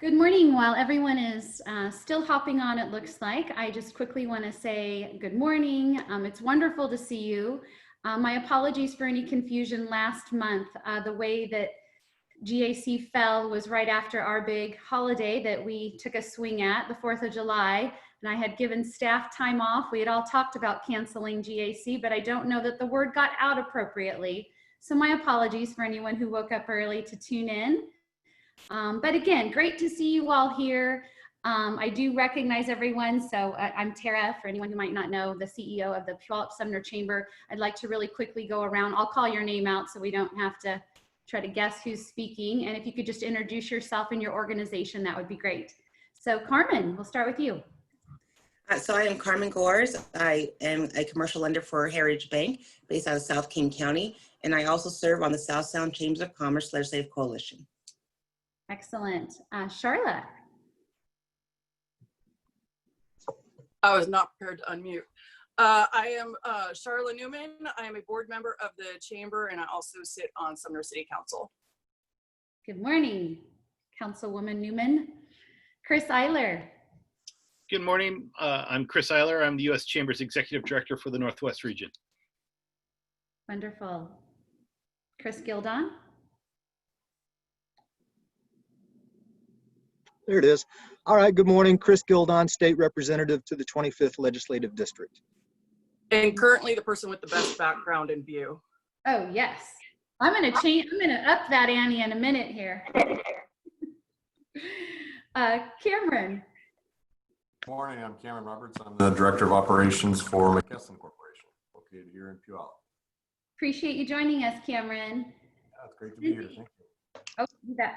Good morning. While everyone is still hopping on, it looks like, I just quickly want to say good morning. It's wonderful to see you. My apologies for any confusion last month. The way that GAC fell was right after our big holiday that we took a swing at, the 4th of July, and I had given staff time off. We had all talked about canceling GAC, but I don't know that the word got out appropriately. So my apologies for anyone who woke up early to tune in. But again, great to see you all here. I do recognize everyone. So I'm Tara, for anyone who might not know, the CEO of the Puyallup Sumner Chamber. I'd like to really quickly go around. I'll call your name out so we don't have to try to guess who's speaking. And if you could just introduce yourself and your organization, that would be great. So Carmen, we'll start with you. So I am Carmen Gores. I am a commercial lender for Heritage Bank based out of South King County. And I also serve on the South Sound Chambers of Commerce Legislative Coalition. Excellent. Charlotte. I was not prepared to unmute. I am Charlotte Newman. I am a board member of the chamber, and I also sit on Sumner City Council. Good morning, Councilwoman Newman. Chris Eiler. Good morning. I'm Chris Eiler. I'm the U.S. Chamber's Executive Director for the Northwest region. Wonderful. Chris Gildon. There it is. All right, good morning. Chris Gildon, State Representative to the 25th Legislative District. And currently the person with the best background and view. Oh, yes. I'm going to change, I'm going to up that ante in a minute here. Cameron. Good morning, I'm Cameron Roberts. I'm the Director of Operations for McKesson Corporation, located here in Puyallup. Appreciate you joining us, Cameron. Yeah, it's great to be here. Thank you. Oh, you bet.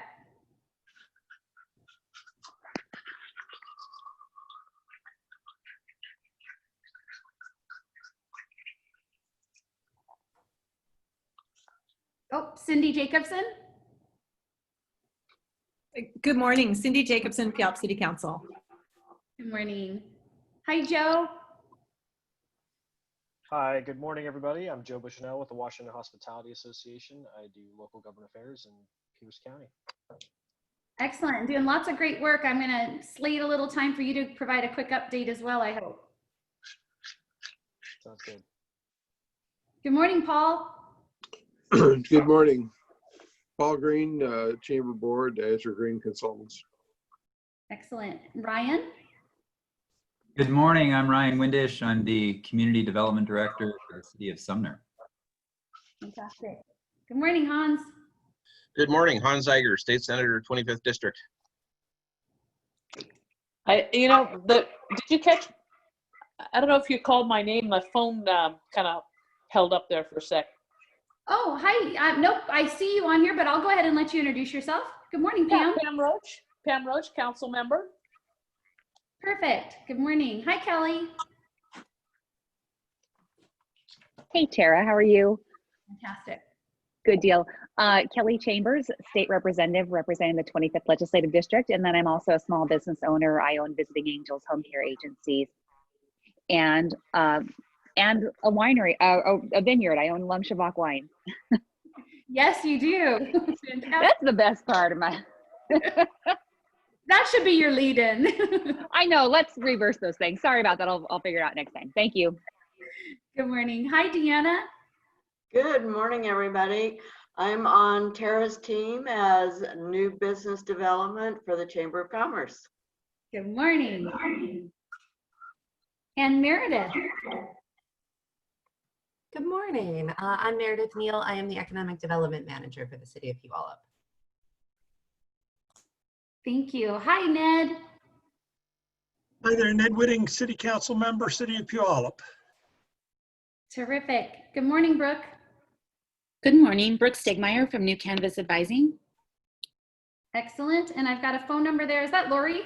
Oh, Cindy Jacobson. Good morning, Cindy Jacobson, Puyallup City Council. Good morning. Hi, Joe. Hi, good morning, everybody. I'm Joe Bushnell with the Washington Hospitality Association. I do local government affairs in Pierce County. Excellent. Doing lots of great work. I'm going to slate a little time for you to provide a quick update as well, I hope. Sounds good. Good morning, Paul. Good morning. Paul Green, Chamber Board, Azure Green Consultants. Excellent. Ryan? Good morning. I'm Ryan Windish. I'm the Community Development Director for the City of Sumner. Fantastic. Good morning, Hans. Good morning. Hans Zeiger, State Senator, 25th District. Did you catch, I don't know if you called my name, my phone kind of held up there for a sec. Oh, hi. Nope, I see you on here, but I'll go ahead and let you introduce yourself. Good morning, Pam. Yeah, Pam Roach, council member. Perfect. Good morning. Hi, Kelly. Hey, Tara, how are you? Fantastic. Good deal. Kelly Chambers, State Representative representing the 25th Legislative District. And then I'm also a small business owner. I own Visiting Angels Home Care Agencies and a winery, a vineyard. I own Lum Shavak wine. Yes, you do. That's the best part of my... That should be your lead-in. I know. Let's reverse those things. Sorry about that. I'll figure it out next time. Thank you. Good morning. Hi, Deanna. Good morning, everybody. I'm on Tara's team as new business development for the Chamber of Commerce. Good morning. Good morning. And Meredith. Good morning. I'm Meredith Neal. I am the Economic Development Manager for the City of Puyallup. Thank you. Hi, Ned. Hi there, Ned Whitting, City Council Member, City of Puyallup. Terrific. Good morning, Brooke. Good morning, Brooke Stegmeyer from New Canvas Advising. Excellent. And I've got a phone number there. Is that Lori?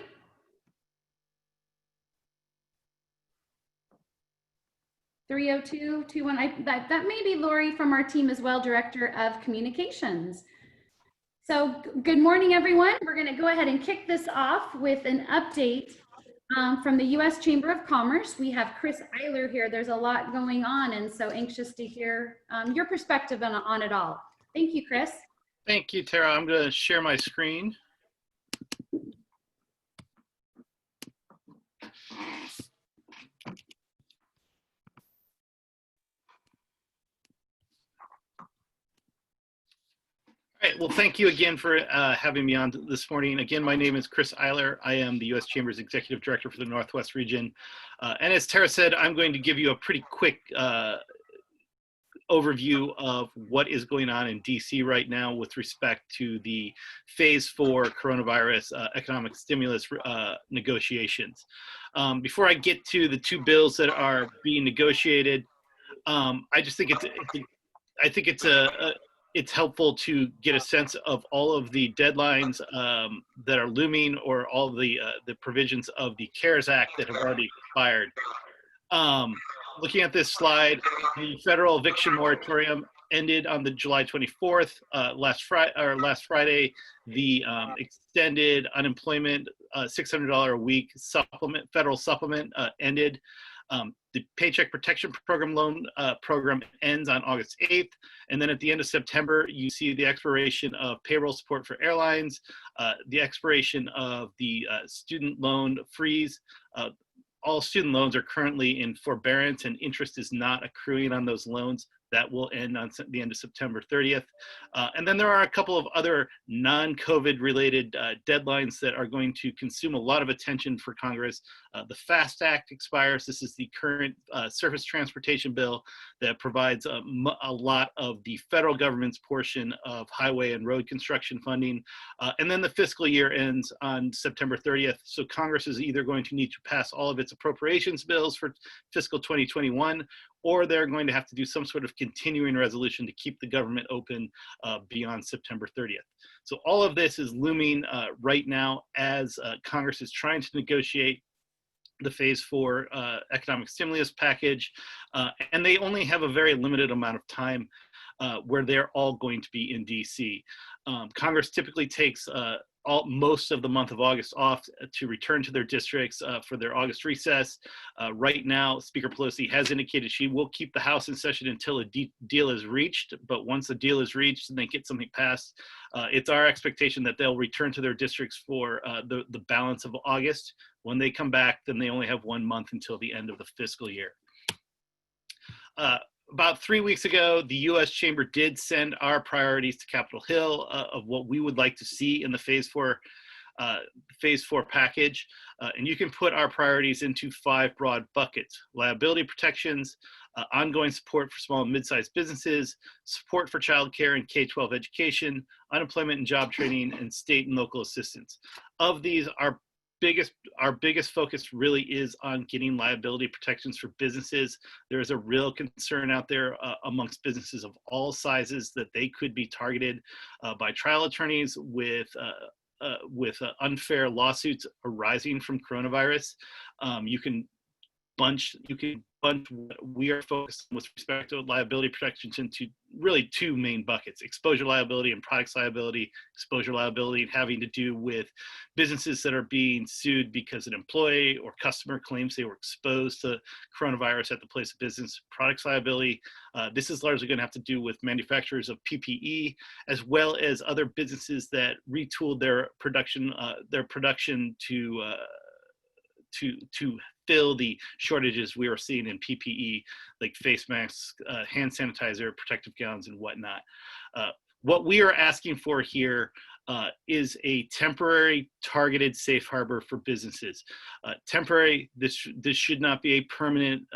(302-21). That may be Lori from our team as well, Director of Communications. So good morning, everyone. We're going to go ahead and kick this off with an update from the U.S. Chamber of Commerce. We have Chris Eiler here. There's a lot going on, and so anxious to hear your perspective on it all. Thank you, Chris. Thank you, Tara. I'm going to share my screen. All right, well, thank you again for having me on this morning. Again, my name is Chris Eiler. I am the U.S. Chamber's Executive Director for the Northwest region. And as Tara said, I'm going to give you a pretty quick overview of what is going on in DC right now with respect to the phase 4 coronavirus economic stimulus negotiations. Before I get to the two bills that are being negotiated, I just think it's helpful to get a sense of all of the deadlines that are looming, or all the provisions of the CARES Act that have already expired. Looking at this slide, the federal eviction moratorium ended on the July 24th. Last Friday, the extended unemployment $600 a week federal supplement ended. The Paycheck Protection Program loan program ends on August 8th. And then at the end of September, you see the expiration of payroll support for airlines, the expiration of the student loan freeze. All student loans are currently in forbearance and interest is not accruing on those loans. That will end on the end of September 30th. And then there are a couple of other non-COVID related deadlines that are going to consume a lot of attention for Congress. The FAST Act expires. This is the current surface transportation bill that provides a lot of the federal government's portion of highway and road construction funding. And then the fiscal year ends on September 30th. So Congress is either going to need to pass all of its appropriations bills for fiscal 2021, or they're going to have to do some sort of continuing resolution to keep the government open beyond September 30th. So all of this is looming right now as Congress is trying to negotiate the phase 4 economic stimulus package, and they only have a very limited amount of time where they're all going to be in DC. Congress typically takes most of the month of August off to return to their districts for their August recess. Right now, Speaker Pelosi has indicated she will keep the House in session until a deal is reached, but once a deal is reached and they get something passed, it's our expectation that they'll return to their districts for the balance of August. When they come back, then they only have 1 month until the end of the fiscal year. About 3 weeks ago, the U.S. Chamber did send our priorities to Capitol Hill of what we would like to see in the phase 4 package. And you can put our priorities into 5 broad buckets: liability protections, ongoing support for small and mid-sized businesses, support for childcare and K-12 education, unemployment and job training, and state and local assistance. Of these, our biggest focus really is on getting liability protections for businesses. There is a real concern out there amongst businesses of all sizes that they could be targeted by trial attorneys with unfair lawsuits arising from coronavirus. You can bunch what we are focused on with respect to liability protections into really 2 main buckets: exposure liability and products liability. Exposure liability having to do with businesses that are being sued because an employee or customer claims they were exposed to coronavirus at the place of business. Products liability, this is largely going to have to do with manufacturers of PPE, as well as other businesses that retooled their production to fill the shortages we are seeing in PPE, like face masks, hand sanitizer, protective gowns, and whatnot. What we are asking for here is a temporary targeted safe harbor for businesses. Temporary, this should not be a permanent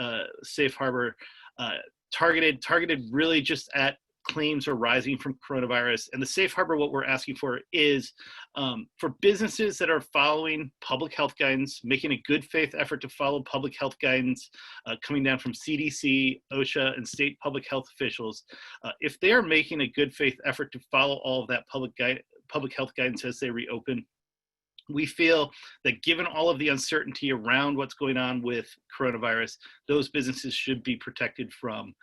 safe harbor, targeted really just at claims arising from coronavirus. And the safe harbor, what we're asking for is for businesses that are following public health guidance, making a good faith effort to follow public health guidance coming down from CDC, OSHA, and state public health officials. If they are making a good faith effort to follow all of that public health guidance as they reopen, we feel that given all of the uncertainty around what's going on with coronavirus, those businesses should be protected from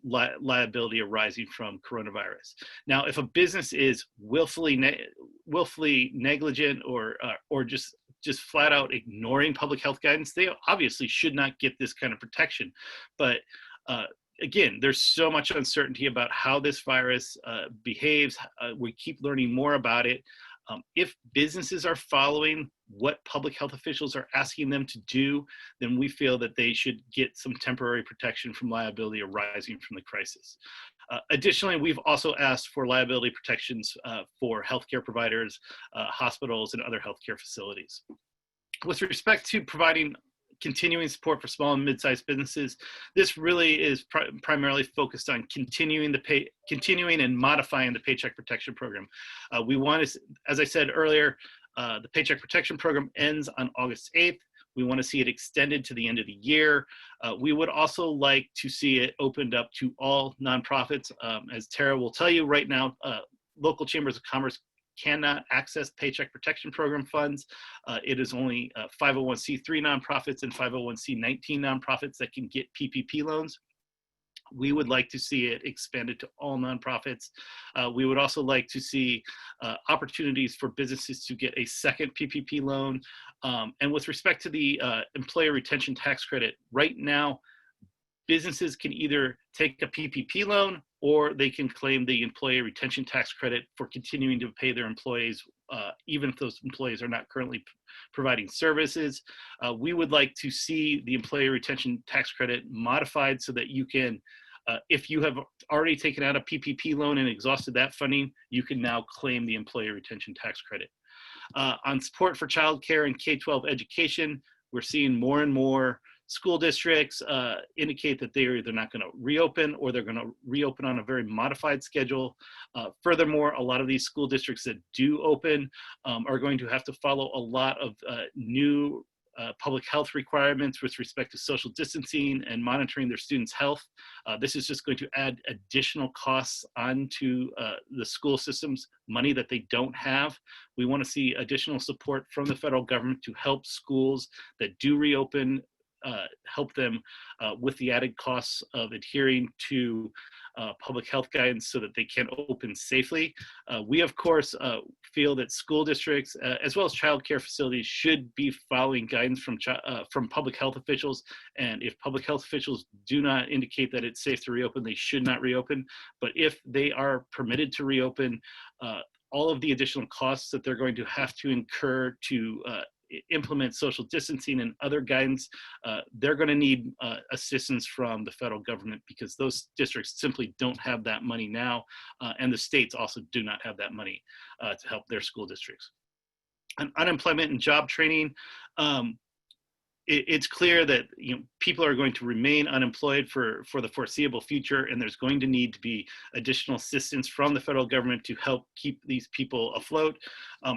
liability arising from coronavirus. Now, if a business is willfully negligent or just flat out ignoring public health guidance, they obviously should not get this kind of protection. But again, there's so much uncertainty about how this virus behaves. We keep learning more about it. If businesses are following what public health officials are asking them to do, then we feel that they should get some temporary protection from liability arising from the crisis. Additionally, we've also asked for liability protections for healthcare providers, hospitals, and other healthcare facilities. With respect to providing continuing support for small and mid-sized businesses, this really is primarily focused on continuing and modifying the Paycheck Protection Program. We want to, as I said earlier, the Paycheck Protection Program ends on August 8th. We want to see it extended to the end of the year. We would also like to see it opened up to all nonprofits. As Tara will tell you right now, local chambers of commerce cannot access Paycheck Protection Program funds. It is only 501c3 nonprofits and 501c19 nonprofits that can get PPP loans. We would like to see it expanded to all nonprofits. We would also like to see opportunities for businesses to get a second PPP loan. And with respect to the employee retention tax credit, right now, businesses can either take a PPP loan or they can claim the employee retention tax credit for continuing to pay their employees, even if those employees are not currently providing services. We would like to see the employee retention tax credit modified so that you can, if you have already taken out a PPP loan and exhausted that funding, you can now claim the employee retention tax credit. On support for childcare and K-12 education, we're seeing more and more school districts indicate that they're either not going to reopen or they're going to reopen on a very modified schedule. Furthermore, a lot of these school districts that do open are going to have to follow a lot of new public health requirements with respect to social distancing and monitoring their students' health. This is just going to add additional costs onto the school systems, money that they don't have. We want to see additional support from the federal government to help schools that do reopen, help them with the added costs of adhering to public health guidance so that they can open safely. We, of course, feel that school districts, as well as child care facilities, should be following guidance from public health officials. And if public health officials do not indicate that it's safe to reopen, they should not reopen. But if they are permitted to reopen, all of the additional costs that they're going to have to incur to implement social distancing and other guidance, they're going to need assistance from the federal government because those districts simply don't have that money now, and the states also do not have that money to help their school districts. On unemployment and job training, it's clear that people are going to remain unemployed for the foreseeable future, and there's going to need to be additional assistance from the federal government to help keep these people afloat.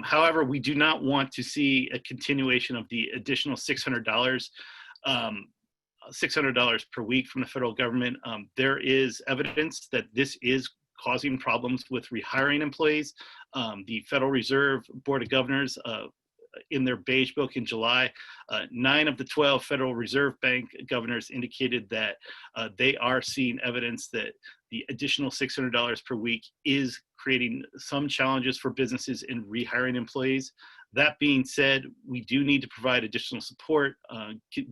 However, we do not want to see a continuation of the additional $600 per week from the federal government. There is evidence that this is causing problems with rehiring employees. The Federal Reserve Board of Governors, in their beige book in July, 9 of the 12 Federal Reserve Bank governors indicated that they are seeing evidence that the additional $600 per week is creating some challenges for businesses in rehiring employees. That being said, we do need to provide additional support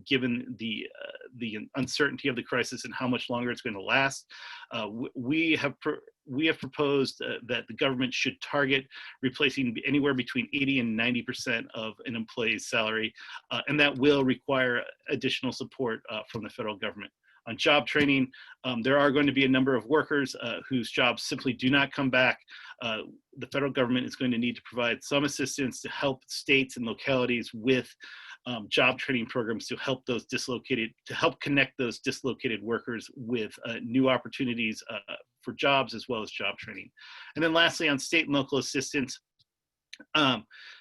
given the uncertainty of the crisis and how much longer it's going to last. We have proposed that the government should target replacing anywhere between 80 and 90% of an employee's salary, and that will require additional support from the federal government. On job training, there are going to be a number of workers whose jobs simply do not come back. The federal government is going to need to provide some assistance to help states and localities with job training programs to help connect those dislocated workers with new opportunities for jobs as well as job training. And then lastly, on state and local assistance,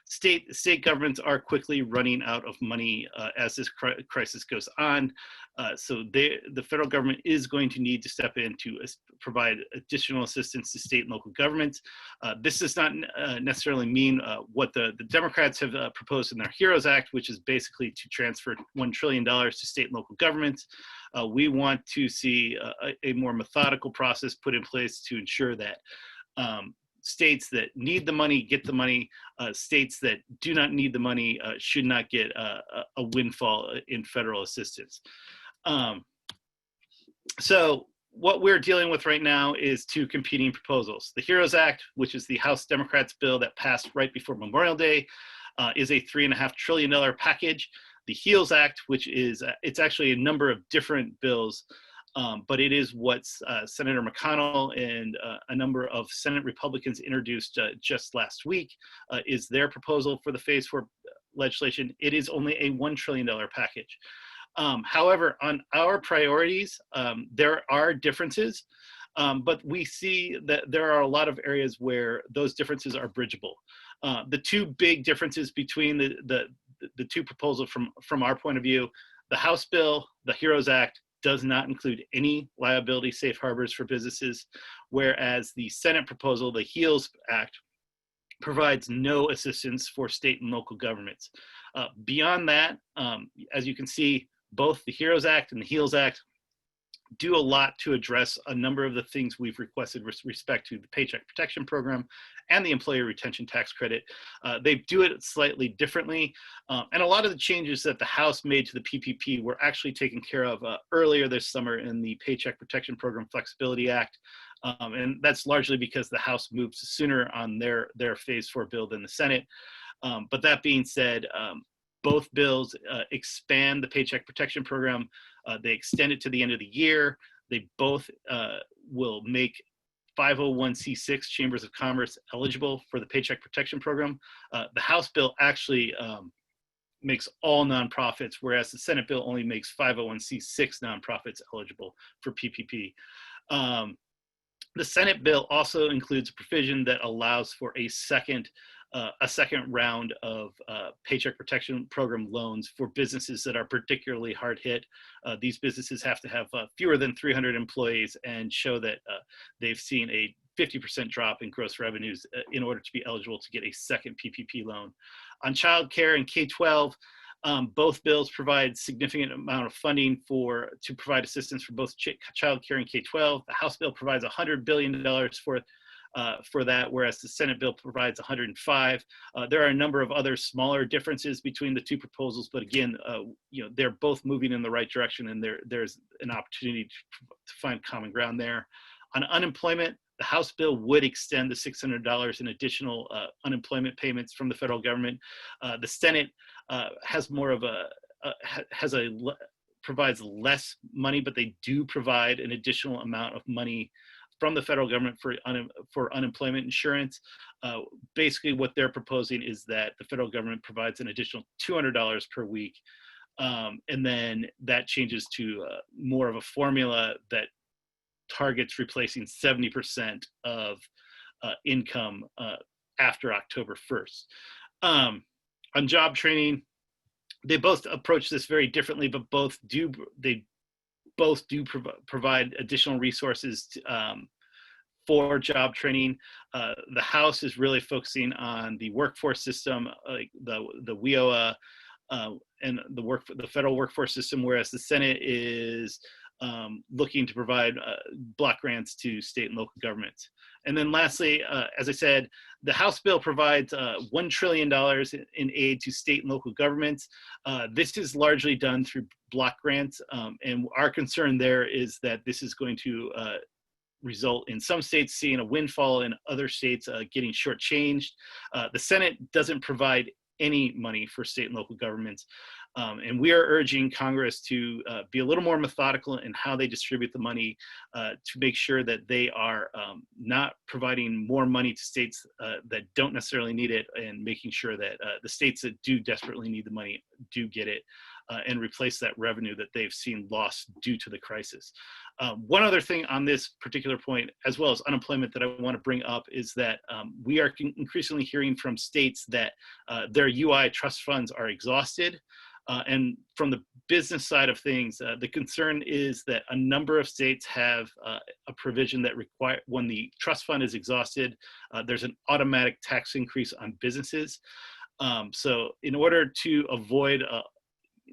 state governments are quickly running out of money as this crisis goes on. So the federal government is going to need to step in to provide additional assistance to state and local governments. This does not necessarily mean what the Democrats have proposed in their HEROES Act, which is basically to transfer $1 trillion to state and local governments. We want to see a more methodical process put in place to ensure that states that need the money get the money. States that do not need the money should not get a windfall in federal assistance. So what we're dealing with right now is two competing proposals. The HEROES Act, which is the House Democrats bill that passed right before Memorial Day, is a $3.5 trillion package. The HEALS Act, which is, it's actually a number of different bills, but it is what Senator McConnell and a number of Senate Republicans introduced just last week, is their proposal for the Phase 4 legislation. It is only a $1 trillion package. However, on our priorities, there are differences, but we see that there are a lot of areas where those differences are bridgeable. The two big differences between the two proposals from our point of view, the House bill, the HEROES Act, does not include any liability safe harbors for businesses, whereas the Senate proposal, the HEALS Act, provides no assistance for state and local governments. Beyond that, as you can see, both the HEROES Act and the HEALS Act do a lot to address a number of the things we've requested with respect to the Paycheck Protection Program and the Employee Retention Tax Credit. They do it slightly differently. And a lot of the changes that the House made to the PPP were actually taken care of earlier this summer in the Paycheck Protection Program Flexibility Act. And that's largely because the House moved sooner on their Phase 4 bill than the Senate. But that being said, both bills expand the Paycheck Protection Program. They extend it to the end of the year. They both will make 501c6 chambers of commerce eligible for the Paycheck Protection Program. The House bill actually makes all nonprofits, whereas the Senate bill only makes 501c6 nonprofits eligible for PPP. The Senate bill also includes a provision that allows for a second round of Paycheck Protection Program loans for businesses that are particularly hard hit. These businesses have to have fewer than 300 employees and show that they've seen a 50% drop in gross revenues in order to be eligible to get a second PPP loan. On childcare and K-12, both bills provide significant amount of funding to provide assistance for both childcare and K-12. The House bill provides $100 billion for that, whereas the Senate bill provides 105. There are a number of other smaller differences between the two proposals, but again, they're both moving in the right direction, and there's an opportunity to find common ground there. On unemployment, the House bill would extend the $600 in additional unemployment payments from the federal government. The Senate has more of provides less money, but they do provide an additional amount of money from the federal government for unemployment insurance. Basically what they're proposing is that the federal government provides an additional $200 per week. And then that changes to more of a formula that targets replacing 70% of income after October 1st. On job training, they both approach this very differently, but both do provide additional resources for job training. The House is really focusing on the workforce system, like the WIOA and the federal workforce system, whereas the Senate is looking to provide block grants to state and local governments. And then lastly, as I said, the House bill provides $1 trillion in aid to state and local governments. This is largely done through block grants. And our concern there is that this is going to result in some states seeing a windfall and other states getting shortchanged. The Senate doesn't provide any money for state and local governments. And we are urging Congress to be a little more methodical in how they distribute the money to make sure that they are not providing more money to states that don't necessarily need it, and making sure that the states that do desperately need the money do get it and replace that revenue that they've seen lost due to the crisis. One other thing on this particular point, as well as unemployment, that I want to bring up is that we are increasingly hearing from states that their UI trust funds are exhausted. And from the business side of things, the concern is that a number of states have a provision that requires, when the trust fund is exhausted, there's an automatic tax increase on businesses. So in order to avoid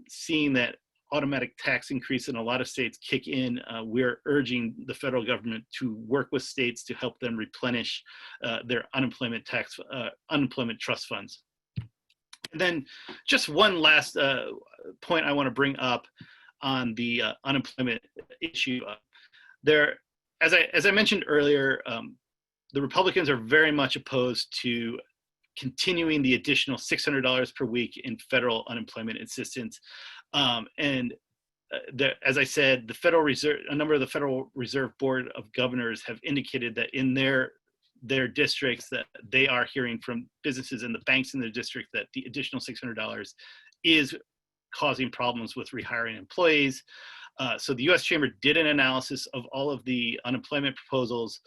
seeing that automatic tax increase in a lot of states kick in, we're urging the federal government to work with states to help them replenish their unemployment trust funds. And then just one last point I want to bring up on the unemployment issue. as I mentioned earlier, the Republicans are very much opposed to continuing the additional $600 per week in federal unemployment assistance. As I said, the Federal Reserve, a number of the Federal Reserve Board of Governors have indicated that in their districts that they are hearing from businesses and the banks in their district that the additional $600 is causing problems with rehiring employees. So the U.S. Chamber did an analysis of all of the unemployment proposals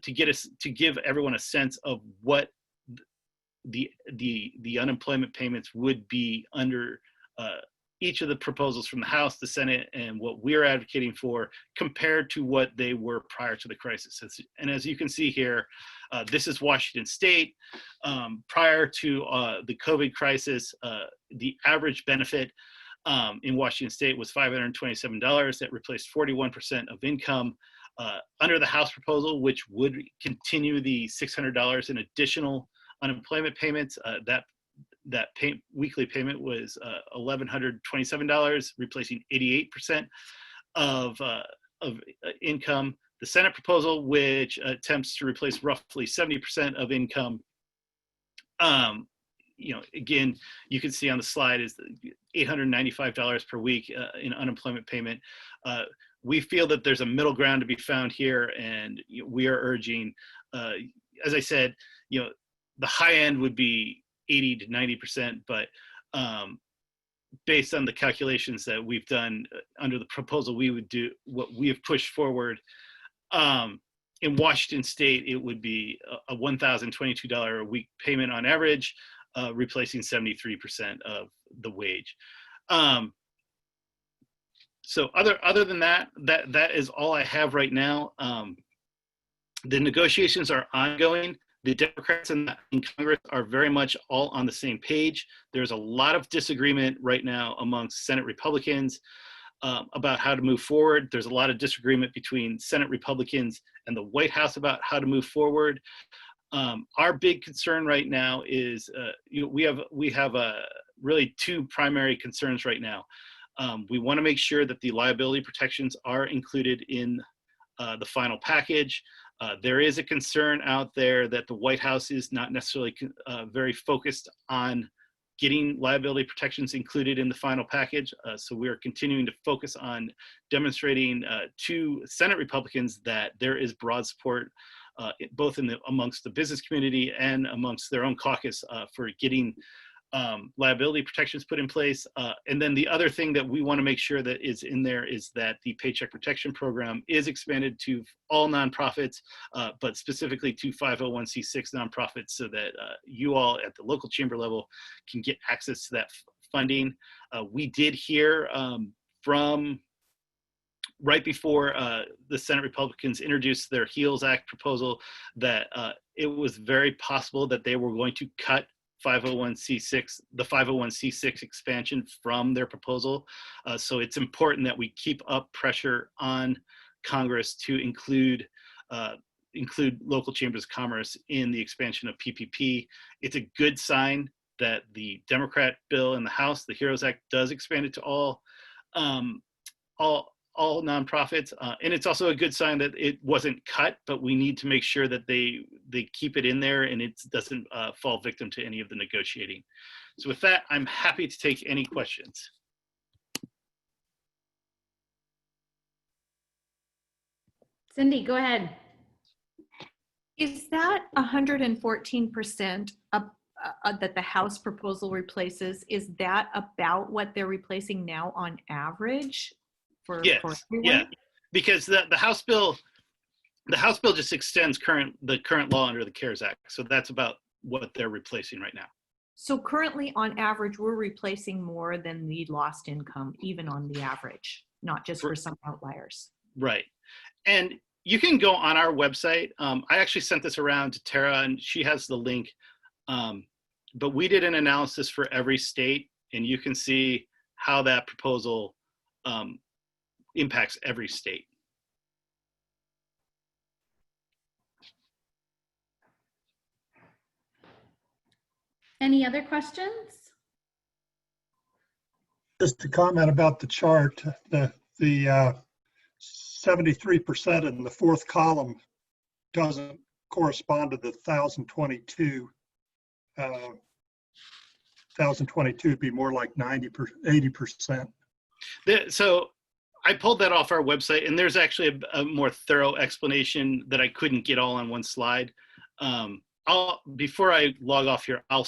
to give everyone a sense of what the unemployment payments would be under each of the proposals from the House, the Senate, and what we're advocating for compared to what they were prior to the crisis. And as you can see here, this is Washington State. Prior to the COVID crisis, the average benefit in Washington State was $527. That replaced 41% of income. Under the House proposal, which would continue the $600 in additional unemployment payments, that weekly payment was $1,127, replacing 88% of income. The Senate proposal, which attempts to replace roughly 70% of income, again, you can see on the slide is $895 per week in unemployment payment. We feel that there's a middle ground to be found here, and we are urging, as I said, the high end would be 80 to 90%, but based on the calculations that we've done under the proposal, we would do what we have pushed forward. In Washington State, it would be a $1,022 a week payment on average, replacing 73% of the wage. So other than that is all I have right now. The negotiations are ongoing. The Democrats in Congress are very much all on the same page. There's a lot of disagreement right now amongst Senate Republicans about how to move forward. There's a lot of disagreement between Senate Republicans and the White House about how to move forward. Our big concern right now is we have really two primary concerns right now. We want to make sure that the liability protections are included in the final package. There is a concern out there that the White House is not necessarily very focused on getting liability protections included in the final package. So we are continuing to focus on demonstrating to Senate Republicans that there is broad support both amongst the business community and amongst their own caucus for getting liability protections put in place. And then the other thing that we want to make sure that is in there is that the Paycheck Protection Program is expanded to all nonprofits, but specifically to 501c6 nonprofits so that you all at the local chamber level can get access to that funding. We did hear from right before the Senate Republicans introduced their HEALS Act proposal that it was very possible that they were going to cut the 501c6 expansion from their proposal. So it's important that we keep up pressure on Congress to include local chambers of commerce in the expansion of PPP. It's a good sign that the Democrat bill in the House, the HEROES Act, does expand it to all nonprofits, and it's also a good sign that it wasn't cut, but we need to make sure that they keep it in there and it doesn't fall victim to any of the negotiating. So with that, I'm happy to take any questions. Cindy, go ahead. Is that 114% that the House proposal replaces? Is that about what they're replacing now on average? Yes, yeah, because the House bill just extends the current law under the CARES Act. So that's about what they're replacing right now. So currently on average, we're replacing more than the lost income, even on the average, not just for some outliers. Right. And you can go on our website. I actually sent this around to Tara and she has the link. But we did an analysis for every state and you can see how that proposal impacts every state. Any other questions? Just to comment about the chart, the 73% in the fourth column doesn't correspond to the 1,022. 1,022 would be more like 80%. So I pulled that off our website, and there's actually a more thorough explanation that I couldn't get all on one slide. Before I log off here, I'll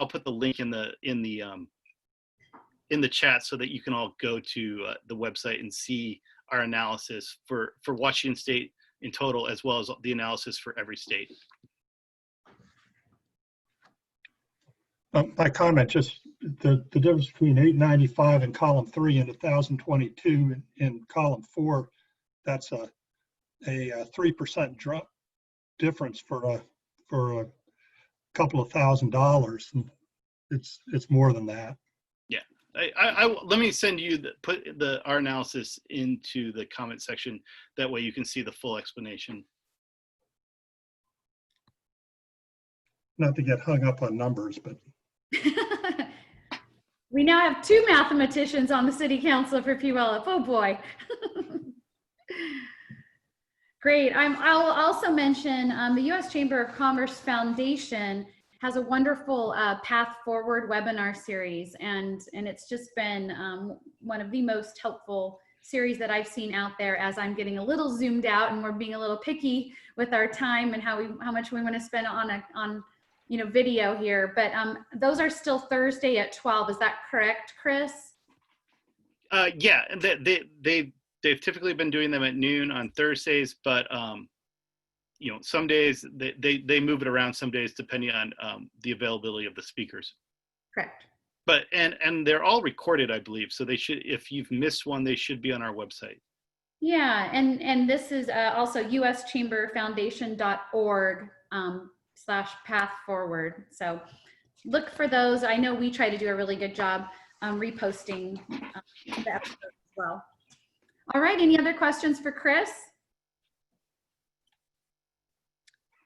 put the link in the chat so that you can all go to the website and see our analysis for Washington State in total, as well as the analysis for every state. My comment, just the difference between 895 in column 3 and 1,022 in column 4, that's a 3% drop difference for a couple of $1,000s. And it's more than that. Yeah, let me send you put our analysis into the comment section. That way you can see the full explanation. Not to get hung up on numbers, but we now have 2 mathematicians on the city council for Puyallup. Oh boy. Great. I'll also mention the U.S. Chamber of Commerce Foundation has a wonderful Path Forward webinar series, and it's just been one of the most helpful series that I've seen out there as I'm getting a little zoomed out and we're being a little picky with our time and how much we want to spend on video here. But those are still Thursday at 12. Is that correct, Chris? Yeah, they've typically been doing them at noon on Thursdays, but some days they move it around some days depending on the availability of the speakers. Correct. But and they're all recorded, I believe. So they should, if you've missed one, they should be on our website. Yeah, and this is also uschamberfoundation.org/path forward. So look for those. I know we try to do a really good job reposting the episodes as well. All right, any other questions for Chris?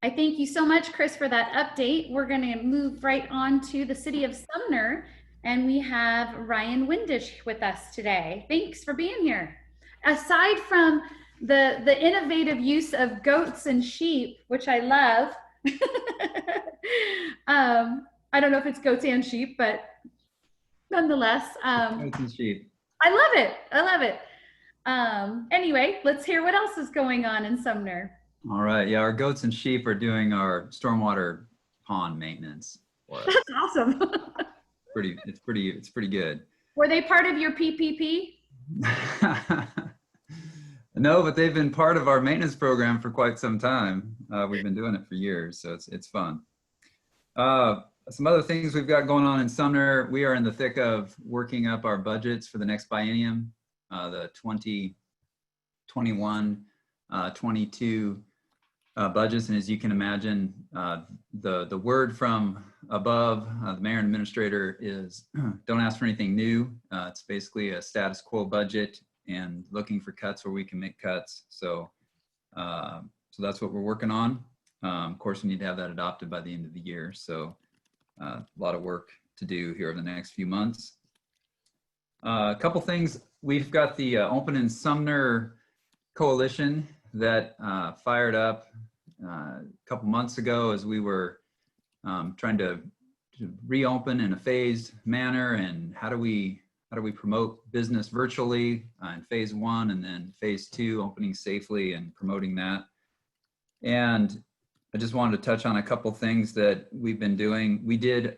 I thank you so much, Chris, for that update. We're going to move right on to the city of Sumner, and we have Ryan Windish with us today. Thanks for being here. Aside from the innovative use of goats and sheep, which I love, I don't know if it's goats and sheep, but nonetheless, Goats and sheep. I love it. I love it. Anyway, let's hear what else is going on in Sumner. All right. Yeah, our goats and sheep are doing our stormwater pond maintenance for us. That's awesome. It's pretty good. Were they part of your PPP? No, but they've been part of our maintenance program for quite some time. We've been doing it for years, so it's fun. Some other things we've got going on in Sumner. We are in the thick of working up our budgets for the next biennium, the 2021-22 budgets. And as you can imagine, the word from above, the mayor and administrator, is don't ask for anything new. It's basically a status quo budget and looking for cuts where we can make cuts. So that's what we're working on. Of course, we need to have that adopted by the end of the year. So a lot of work to do here over the next few months. A couple things. We've got the Open in Sumner Coalition that fired up a couple months ago as we were trying to reopen in a phased manner, and how do we promote business virtually in phase 1, and then phase 2, opening safely and promoting that. And I just wanted to touch on a couple things that we've been doing. We did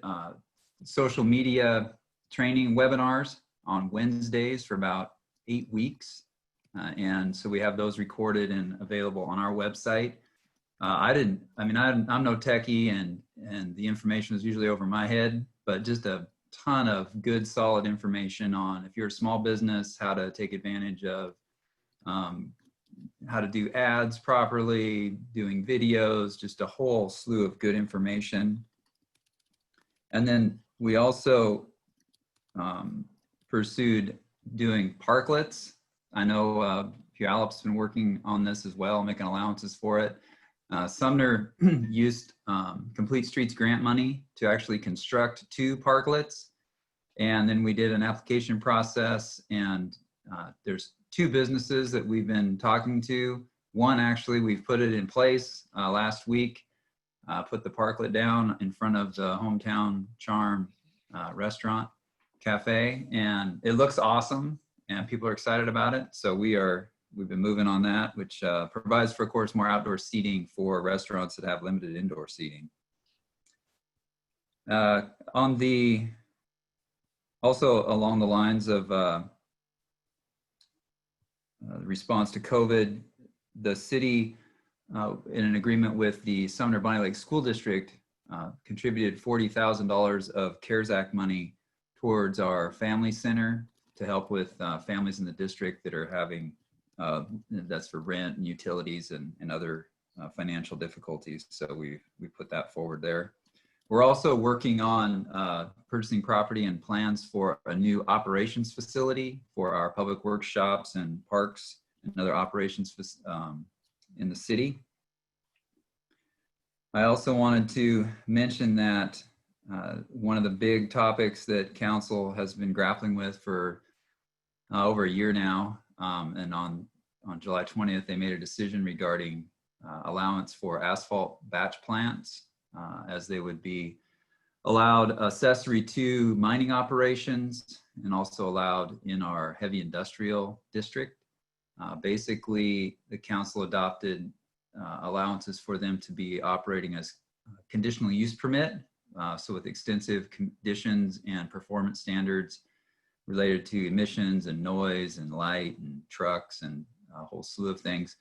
social media training webinars on Wednesdays for about 8 weeks. And so we have those recorded and available on our website. I'm no techie, and the information is usually over my head, but just a ton of good, solid information on, if you're a small business, how to take advantage of how to do ads properly, doing videos, just a whole slew of good information. And then we also pursued doing parklets. I know Puyallup's been working on this as well, making allowances for it. Sumner used Complete Streets grant money to actually construct 2 parklets. And then we did an application process, and there's 2 businesses that we've been talking to. One, actually, we've put it in place last week, put the parklet down in front of the Hometown Charm restaurant cafe, and it looks awesome and people are excited about it. So we've been moving on that, which provides for, of course, more outdoor seating for restaurants that have limited indoor seating. Also along the lines of response to COVID, the city, in an agreement with the Sumner Bonnie Lake School District, contributed $40,000 of CARES Act money towards our family center to help with families in the district that are having, that's for rent and utilities and other financial difficulties. So we put that forward there. We're also working on purchasing property and plans for a new operations facility for our public workshops and parks and other operations in the city. I also wanted to mention that one of the big topics that council has been grappling with for over a year now, and on July 20th, they made a decision regarding allowance for asphalt batch plants, as they would be allowed accessory to mining operations and also allowed in our heavy industrial district. Basically, the council adopted allowances for them to be operating as conditional use permit, so with extensive conditions and performance standards related to emissions and noise and light and trucks and a whole slew of things,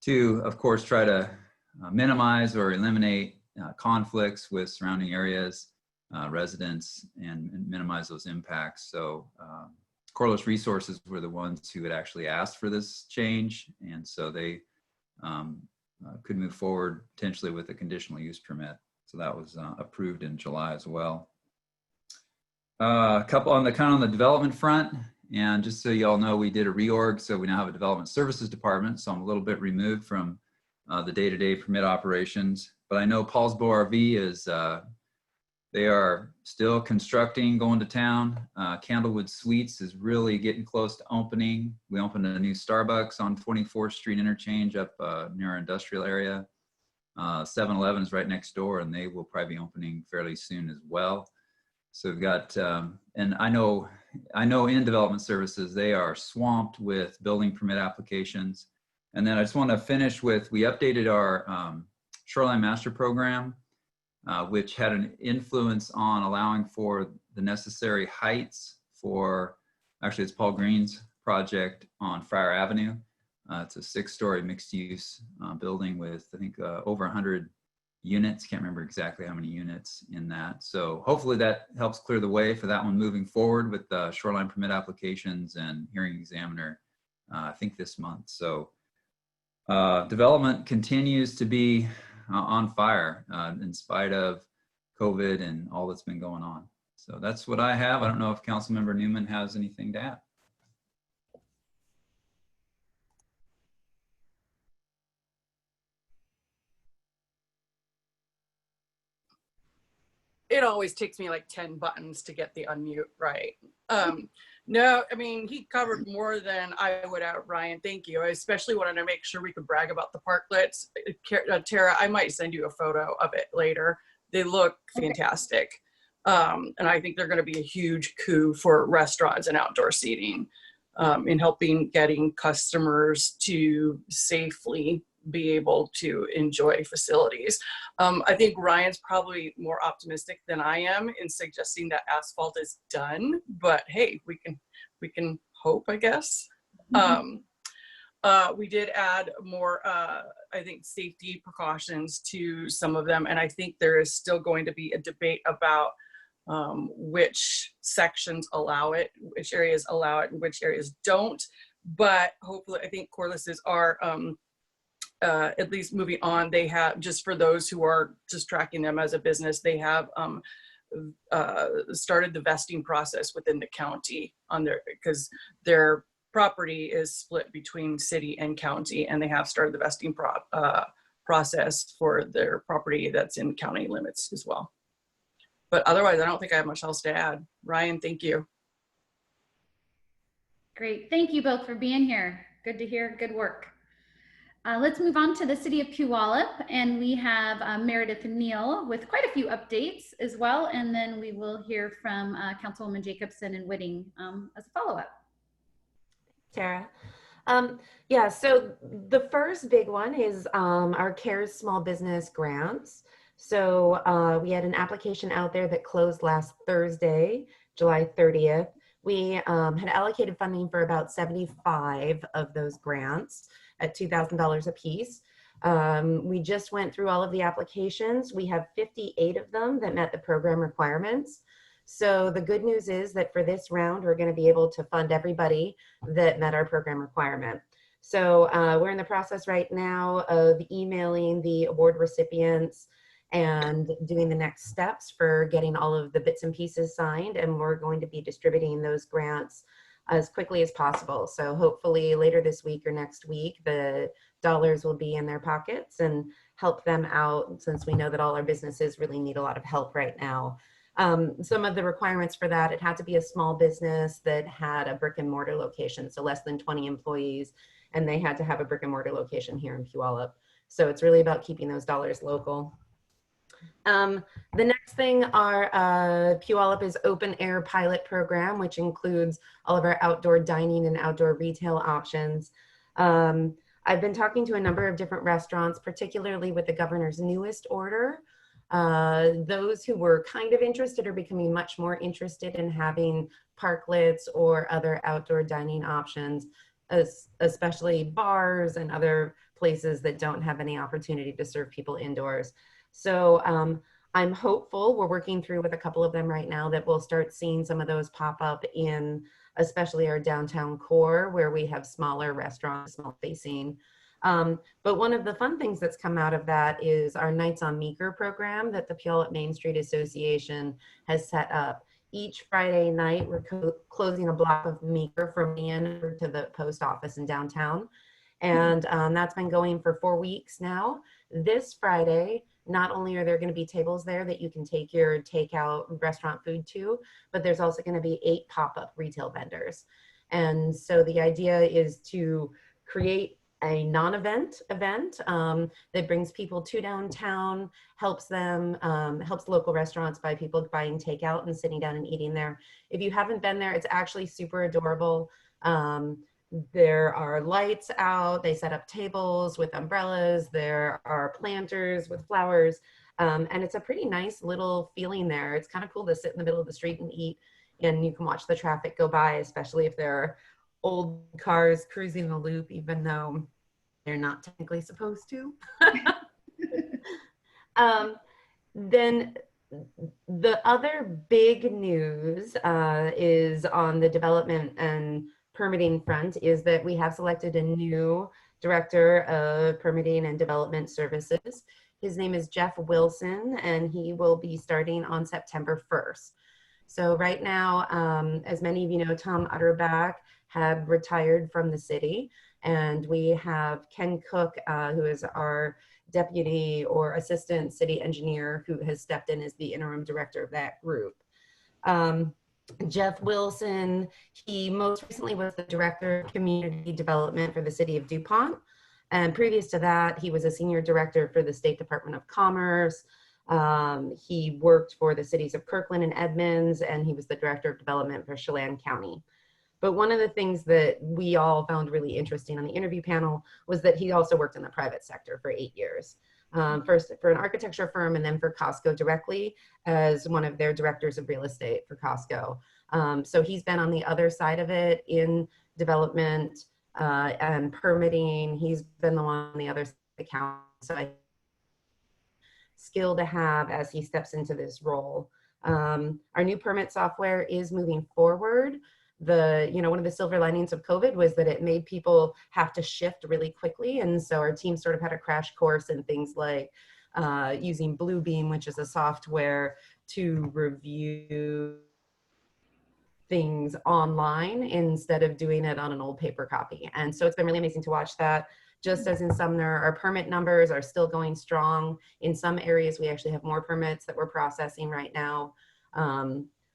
to, of course, try to minimize or eliminate conflicts with surrounding areas, residents, and minimize those impacts. So Corliss Resources were the ones who had actually asked for this change, and so they could move forward potentially with a conditional use permit. So that was approved in July as well. A couple on the on the development front, and just so you all know, we did a reorg, so we now have a development services department. So I'm a little bit removed from the day-to-day permit operations, but I know Paulsbo RV is, they are still constructing, going to town. Candlewood Suites is really getting close to opening. We opened a new Starbucks on 24th Street interchange up near our industrial area. 7-Eleven is right next door, and they will probably be opening fairly soon as well. So we've got, and I know in development services, they are swamped with building permit applications. And then I just want to finish with, we updated our Shoreline Master Program, which had an influence on allowing for the necessary heights for, actually it's Paul Green's project on Friar Avenue. It's a 6-story mixed use building with, I think, over 100 units. Can't remember exactly how many units in that. So hopefully that helps clear the way for that one moving forward with the shoreline permit applications and hearing examiner, I think this month. So development continues to be on fire in spite of COVID and all that's been going on. So that's what I have. I don't know if Councilmember Newman has anything to add. It always takes me like 10 buttons to get the unmute right. No, I mean, he covered more than I would out, Ryan. Thank you. I especially wanted to make sure we could brag about the parklets. Tara, I might send you a photo of it later. They look fantastic. And I think they're going to be a huge coup for restaurants and outdoor seating in helping getting customers to safely be able to enjoy facilities. I think Ryan's probably more optimistic than I am in suggesting that asphalt is done, but hey, we can hope, I guess. We did add more, I think, safety precautions to some of them, and I think there is still going to be a debate about which sections allow it, which areas allow it, and which areas don't. But hopefully, I think Corliss's are at least moving on. They have, just for those who are just tracking them as a business, they have started the vesting process within the county on their, because their property is split between city and county, and they have started the vesting process for their property that's in county limits as well. But otherwise, I don't think I have much else to add. Ryan, thank you. Great. Thank you both for being here. Good to hear. Good work. Let's move on to the city of Puyallup, and we have Meredith Neal with quite a few updates as well, and then we will hear from Councilwoman Jacobson and Whitting as a follow-up. Tara. Yeah, so the first big one is our CARES small business grants. So we had an application out there that closed last Thursday, July 30th. We had allocated funding for about 75 of those grants at $2,000 a piece. We just went through all of the applications. We have 58 of them that met the program requirements. So the good news is that for this round, we're going to be able to fund everybody that met our program requirement. So we're in the process right now of emailing the award recipients and doing the next steps for getting all of the bits and pieces signed. And we're going to be distributing those grants as quickly as possible. So hopefully later this week or next week, the dollars will be in their pockets and help them out, since we know that all our businesses really need a lot of help right now. Some of the requirements for that, it had to be a small business that had a brick and mortar location, so less than 20 employees, and they had to have a brick and mortar location here in Puyallup. So it's really about keeping those dollars local. The next thing are Puyallup is open air pilot program, which includes all of our outdoor dining and outdoor retail options. I've been talking to a number of different restaurants, particularly with the governor's newest order. Those who were kind of interested are becoming much more interested in having parklets or other outdoor dining options, especially bars and other places that don't have any opportunity to serve people indoors. So I'm hopeful, we're working through with a couple of them right now, that we'll start seeing some of those pop up in especially our downtown core, where we have smaller restaurants, small facing. But one of the fun things that's come out of that is our Nights on Meeker program that the Puyallup Main Street Association has set up. Each Friday night, we're closing a block of Meeker from the end to the post office in downtown. And that's been going for 4 weeks now. This Friday, not only are there going to be tables there that you can take your takeout restaurant food to, but there's also going to be 8 pop-up retail vendors. And so the idea is to create a non-event event that brings people to downtown, helps them, helps local restaurants by people buying takeout and sitting down and eating there. If you haven't been there, it's actually super adorable. There are lights out, they set up tables with umbrellas, there are planters with flowers, and it's a pretty nice little feeling there. It's kind of cool to sit in the middle of the street and eat, and you can watch the traffic go by, especially if there are old cars cruising the loop, even though they're not technically supposed to. Then the other big news is on the development and permitting front, is that we have selected a new director of permitting and development services. His name is Jeff Wilson, and he will be starting on September 1st. So right now, as many of you know, Tom Utterback had retired from the city, and we have Ken Cook, who is our deputy or assistant city engineer, who has stepped in as the interim director of that group. Jeff Wilson, he most recently was the director of community development for the city of DuPont. And previous to that, he was a senior director for the State Department of Commerce. He worked for the cities of Kirkland and Edmonds, and he was the director of development for Chelan County. But one of the things that we all found really interesting on the interview panel was that he also worked in the private sector for 8 years. First for an architecture firm, and then for Costco directly as one of their directors of real estate for Costco. So he's been on the other side of it in development and permitting. He's been the one on the other side of the county. So skill to have as he steps into this role. Our new permit software is moving forward. One of the silver linings of COVID was that it made people have to shift really quickly. And so our team sort of had a crash course in things like using Bluebeam, which is a software to review things online instead of doing it on an old paper copy. And so it's been really amazing to watch that. Just as in Sumner, our permit numbers are still going strong. In some areas, we actually have more permits that we're processing right now.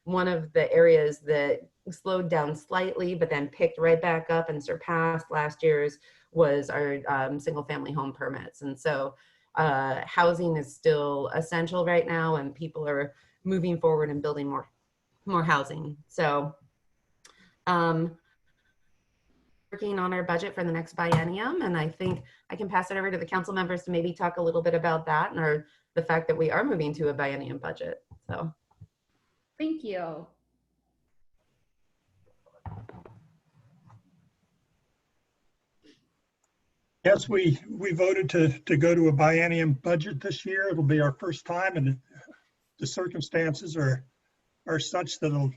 one of the areas that slowed down slightly, but then picked right back up and surpassed last year's was our single family home permits. And so housing is still essential right now, and people are moving forward and building more housing. So working on our budget for the next biennium, and I think I can pass it over to the council members to maybe talk a little bit about that and the fact that we are moving to a biennium budget. So Thank you. Yes, we voted to go to a biennium budget this year. It'll be our first time, and the circumstances are such that it'll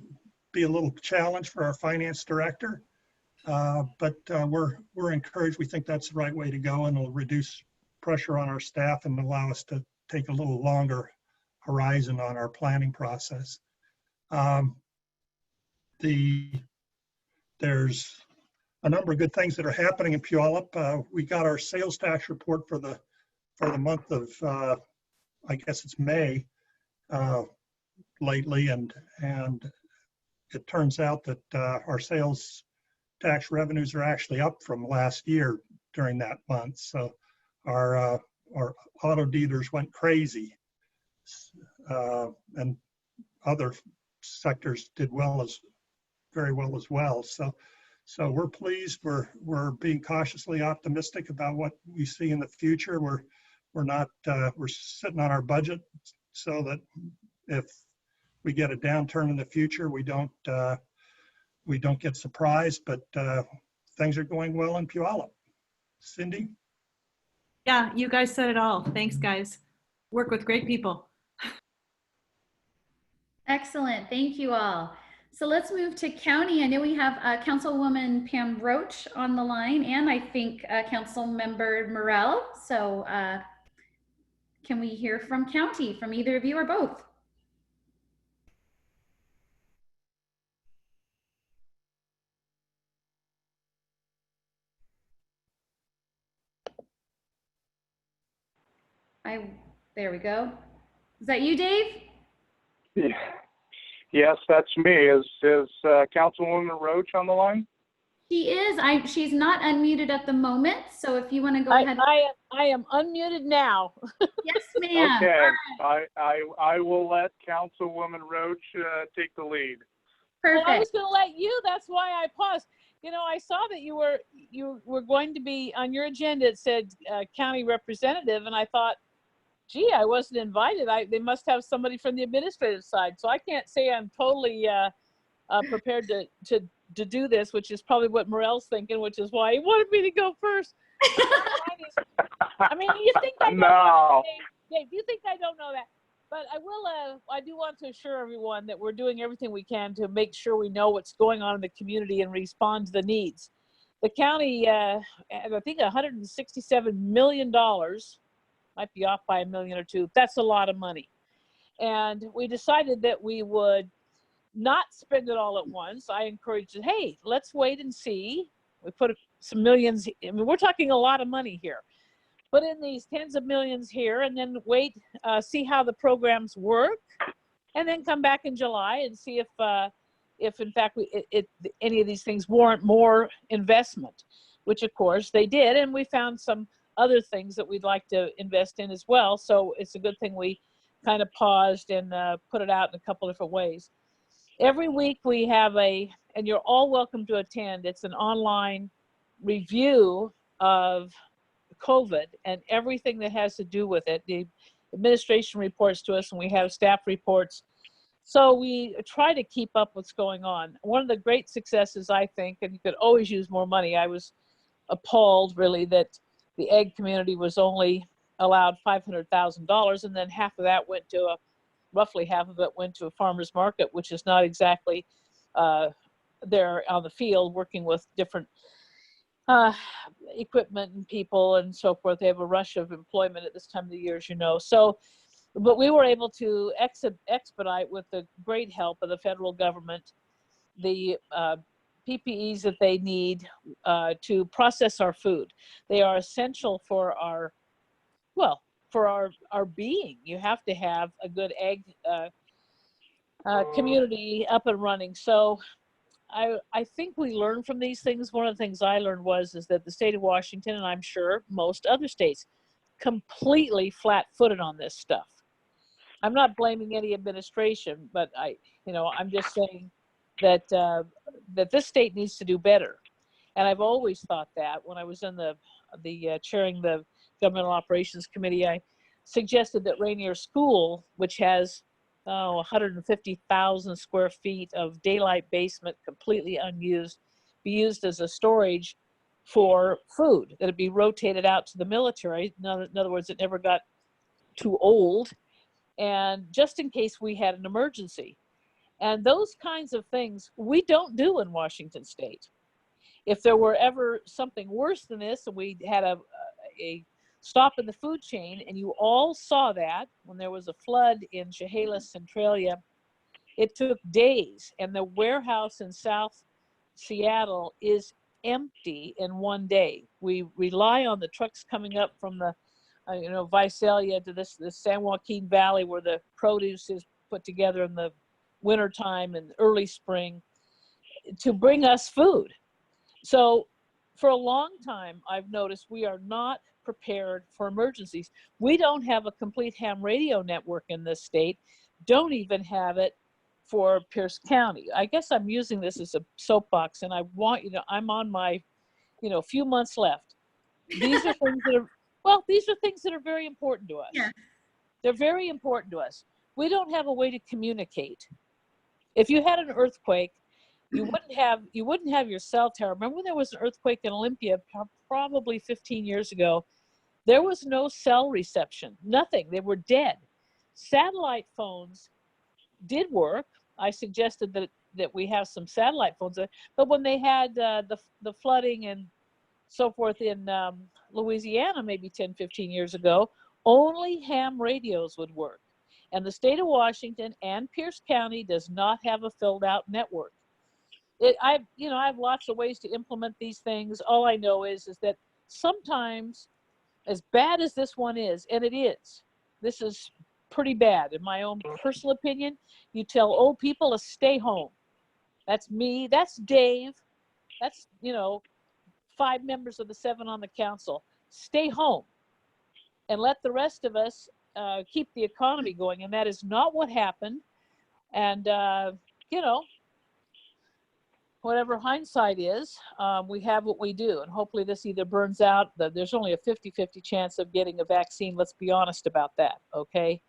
be a little challenge for our finance director. But we're encouraged. We think that's the right way to go, and it'll reduce pressure on our staff and allow us to take a little longer horizon on our planning process. There's a number of good things that are happening in Puyallup. We got our sales tax report for the month of I guess it's May lately, and it turns out that our sales tax revenues are actually up from last year during that month. So our auto dealers went crazy, and other sectors did very well as well. So we're pleased. We're being cautiously optimistic about what we see in the future. We're sitting on our budget so that if we get a downturn in the future, we don't get surprised. But things are going well in Puyallup. Cindy? Yeah, you guys said it all. Thanks, guys. Work with great people. Excellent. Thank you all. So let's move to county. I know we have Councilwoman Pam Roach on the line, and I think Council Member Morell. So can we hear from county, from either of you or both? There we go. Is that you, Dave? Yeah. Yes, that's me. Is Councilwoman Roach on the line? She is. She's not unmuted at the moment. So if you want to go ahead. I am unmuted now. Yes, ma'am. Okay. Right. I will let Councilwoman Roach take the lead. Perfect. Well, I was going to let you. That's why I paused. You know, I saw that you were going to be on your agenda. It said county representative, and I thought, gee, I wasn't invited. They must have somebody from the administrative side. So I can't say I'm totally prepared to do this, which is probably what Morell's thinking, which is why he wanted me to go first. I mean, you think I don't know that, Dave, you think I don't know that? But I do want to assure everyone that we're doing everything we can to make sure we know what's going on in the community and respond to the needs. The county, I think $167 million, might be off by $1 million or $2 million. That's a lot of money. And we decided that we would not spend it all at once. I encouraged it, hey, let's wait and see. We put some millions, I mean, we're talking a lot of money here. Put in these tens of millions here and then wait, see how the programs work, and then come back in July and see if in fact any of these things warrant more investment, which of course they did. And we found some other things that we'd like to invest in as well. So it's a good thing we kind of paused and put it out in a couple different ways. Every week we have and you're all welcome to attend, it's an online review of COVID and everything that has to do with it. The administration reports to us and we have staff reports. So we try to keep up what's going on. One of the great successes, I think, and you could always use more money. I was appalled really that the egg community was only allowed $500,000, and then half of that went to roughly half of it went to a farmer's market, which is not exactly there on the field working with different equipment and people and so forth. They have a rush of employment at this time of the year, as you know. So, but we were able to expedite with the great help of the federal government, the PPEs that they need to process our food. They are essential for our, well, for our being. You have to have a good egg community up and running. So I think we learn from these things. One of the things I learned is that the state of Washington, and I'm sure most other states, completely flat-footed on this stuff. I'm not blaming any administration, but I'm just saying that that this state needs to do better. And I've always thought that. When I was in the chairing the Governmental Operations Committee, I suggested that Rainier School, which has 150,000 square feet of daylight basement, completely unused, be used as a storage for food, that it be rotated out to the military. In other words, it never got too old, and just in case we had an emergency. And those kinds of things we don't do in Washington State. If there were ever something worse than this, and we had a stop in the food chain, and you all saw that when there was a flood in Chehalis, Centralia, it took days, and the warehouse in South Seattle is empty in one day. We rely on the trucks coming up from the Visalia to this San Joaquin Valley, where the produce is put together in the wintertime and early spring, to bring us food. So for a long time, I've noticed we are not prepared for emergencies. We don't have a complete ham radio network in this state, don't even have it for Pierce County. I guess I'm using this as a soapbox, and I want I'm on my, few months left. These are things that are, these are things that are very important to us. Yeah. They're very important to us. We don't have a way to communicate. If you had an earthquake, you wouldn't have your cell tower. Remember when there was an earthquake in Olympia probably 15 years ago? There was no cell reception, nothing. They were dead. Satellite phones did work. I suggested that we have some satellite phones, but when they had the flooding and so forth in Louisiana maybe 10, 15 years ago, only ham radios would work. And the state of Washington and Pierce County does not have a filled out network. I have lots of ways to implement these things. All I know is that sometimes, as bad as this one is, and this is pretty bad in my own personal opinion, you tell old people to stay home. That's me, that's Dave, that's 5 members of the 7 on the council. Stay home and let the rest of us keep the economy going. And that is not what happened. And whatever hindsight is, we have what we do. And hopefully this either burns out. There's only a 50-50 chance of getting a vaccine. Let's be honest about that, okay?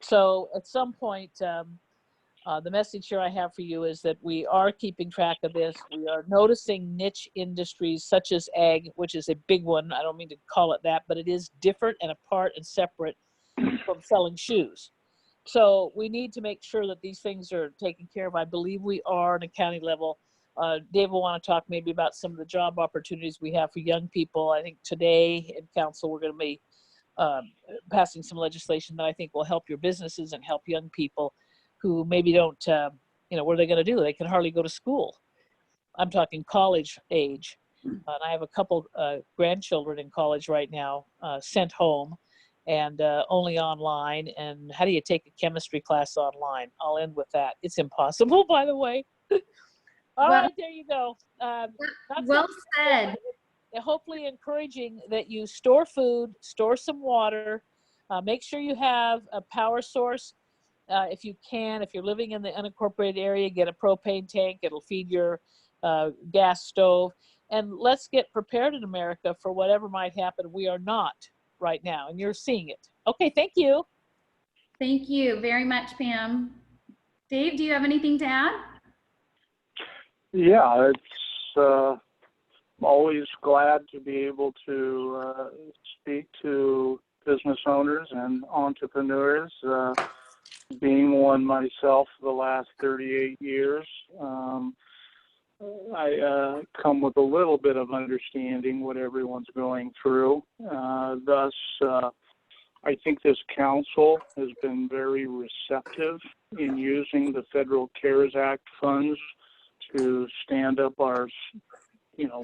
So at some point, the message here I have for you is that we are keeping track of this. We are noticing niche industries such as ag, which is a big one. I don't mean to call it that, but it is different and apart and separate from selling shoes. So we need to make sure that these things are taken care of. I believe we are on a county level. Dave will want to talk maybe about some of the job opportunities we have for young people. I think today in council, we're going to be passing some legislation that I think will help your businesses and help young people who maybe don't, what are they going to do? They can hardly go to school. I'm talking college age. And I have a couple grandchildren in college right now, sent home and only online. And how do you take a chemistry class online? I'll end with that. It's impossible, by the way. All right, there you go. Well said. Hopefully encouraging that you store food, store some water, make sure you have a power source. If you can, if you're living in the unincorporated area, get a propane tank. It'll feed your gas stove. And let's get prepared in America for whatever might happen. We are not right now, and you're seeing it. Okay, thank you. Thank you very much, Pam. Dave, do you have anything to add? Yeah, it's always glad to be able to speak to business owners and entrepreneurs. Being one myself for the last 38 years, I come with a little bit of understanding what everyone's going through. Thus, I think this council has been very receptive in using the Federal CARES Act funds to stand up our,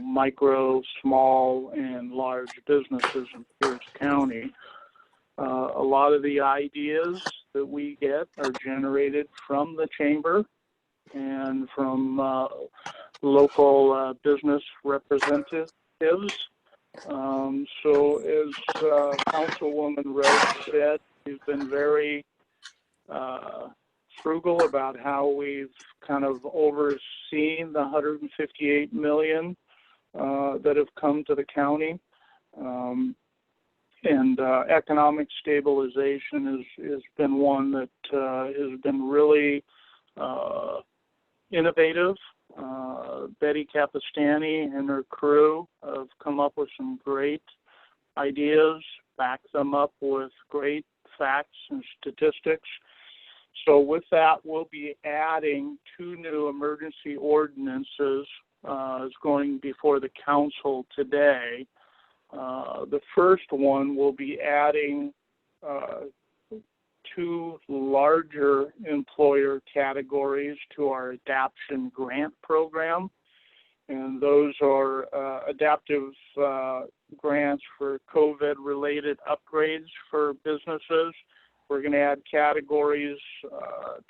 micro, small, and large businesses in Pierce County. A lot of the ideas that we get are generated from the chamber and from local business representatives. So as Councilwoman Rhodes said, we've been very frugal about how we've kind of overseen the 158 million that have come to the county. And economic stabilization has been one that has been really innovative. Betty Capistani and her crew have come up with some great ideas, backed them up with great facts and statistics. So with that, we'll be adding 2 new emergency ordinances is going before the council today. The first one will be adding 2 larger employer categories to our adaption grant program. And those are adaptive grants for COVID-related upgrades for businesses. We're going to add categories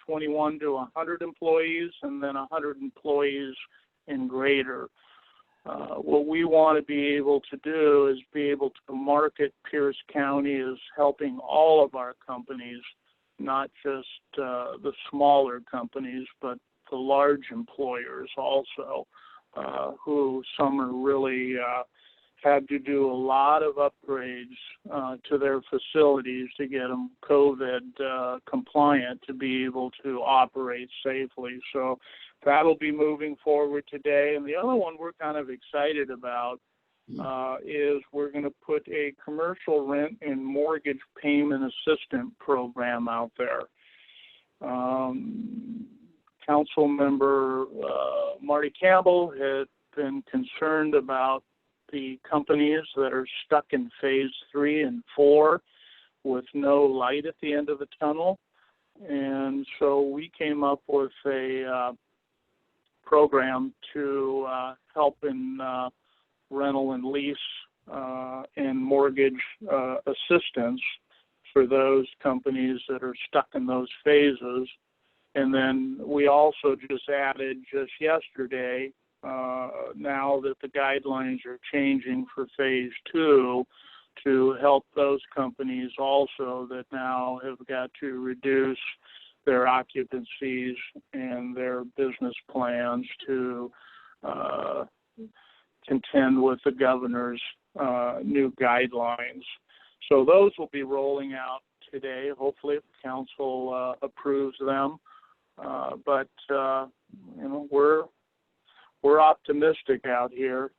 21 to 100 employees and then 100 employees and greater. What we want to be able to do is be able to market Pierce County as helping all of our companies, not just the smaller companies, but the large employers also, who Sumner really had to do a lot of upgrades to their facilities to get them COVID compliant to be able to operate safely. So that'll be moving forward today. And the other one we're kind of excited about is we're going to put a commercial rent and mortgage payment assistant program out there. Council member Marty Campbell had been concerned about the companies that are stuck in phase 3 and 4 with no light at the end of the tunnel. And so we came up with a program to help in rental and lease and mortgage assistance for those companies that are stuck in those phases. And then we also just added just yesterday, now that the guidelines are changing for phase 2, to help those companies also that now have got to reduce their occupancies and their business plans to contend with the governor's new guidelines. So those will be rolling out today. Hopefully, if the council approves them. But you know, we're optimistic out here,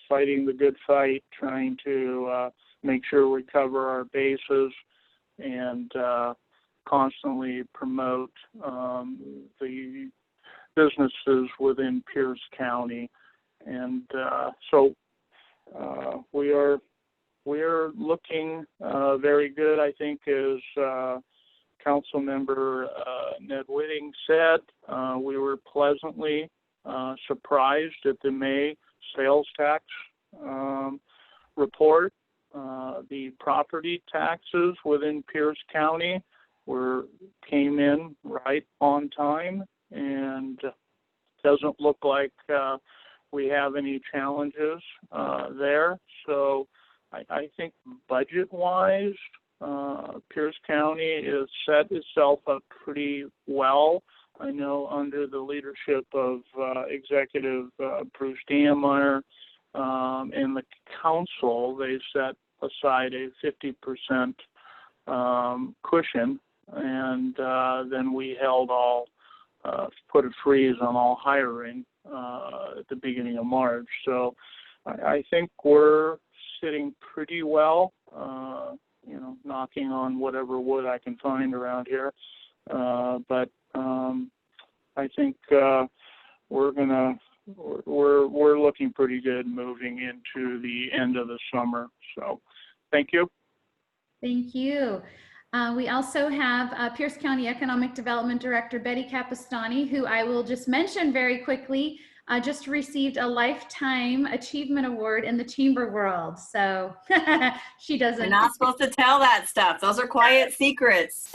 fighting the good fight, trying to make sure we cover our bases and constantly promote the businesses within Pierce County. And so we are looking very good, I think, as Council Member Ned Whitting said. We were pleasantly surprised at the May sales tax report. The property taxes within Pierce County came in right on time, and doesn't look like we have any challenges there. So I think budget-wise, Pierce County has set itself up pretty well. I know under the leadership of Executive Bruce Diemeyer and the council, they set aside a 50% cushion, and then we held put a freeze on all hiring at the beginning of March. So I think we're sitting pretty well, you know, knocking on whatever wood I can find around here. But I think we're looking pretty good moving into the end of the summer. So thank you. Thank you. We also have Pierce County Economic Development Director Betty Capistani, who I will just mention very quickly. just received a Lifetime Achievement Award in the chamber world. So she doesn't. You're not supposed to tell that stuff. Those are quiet secrets.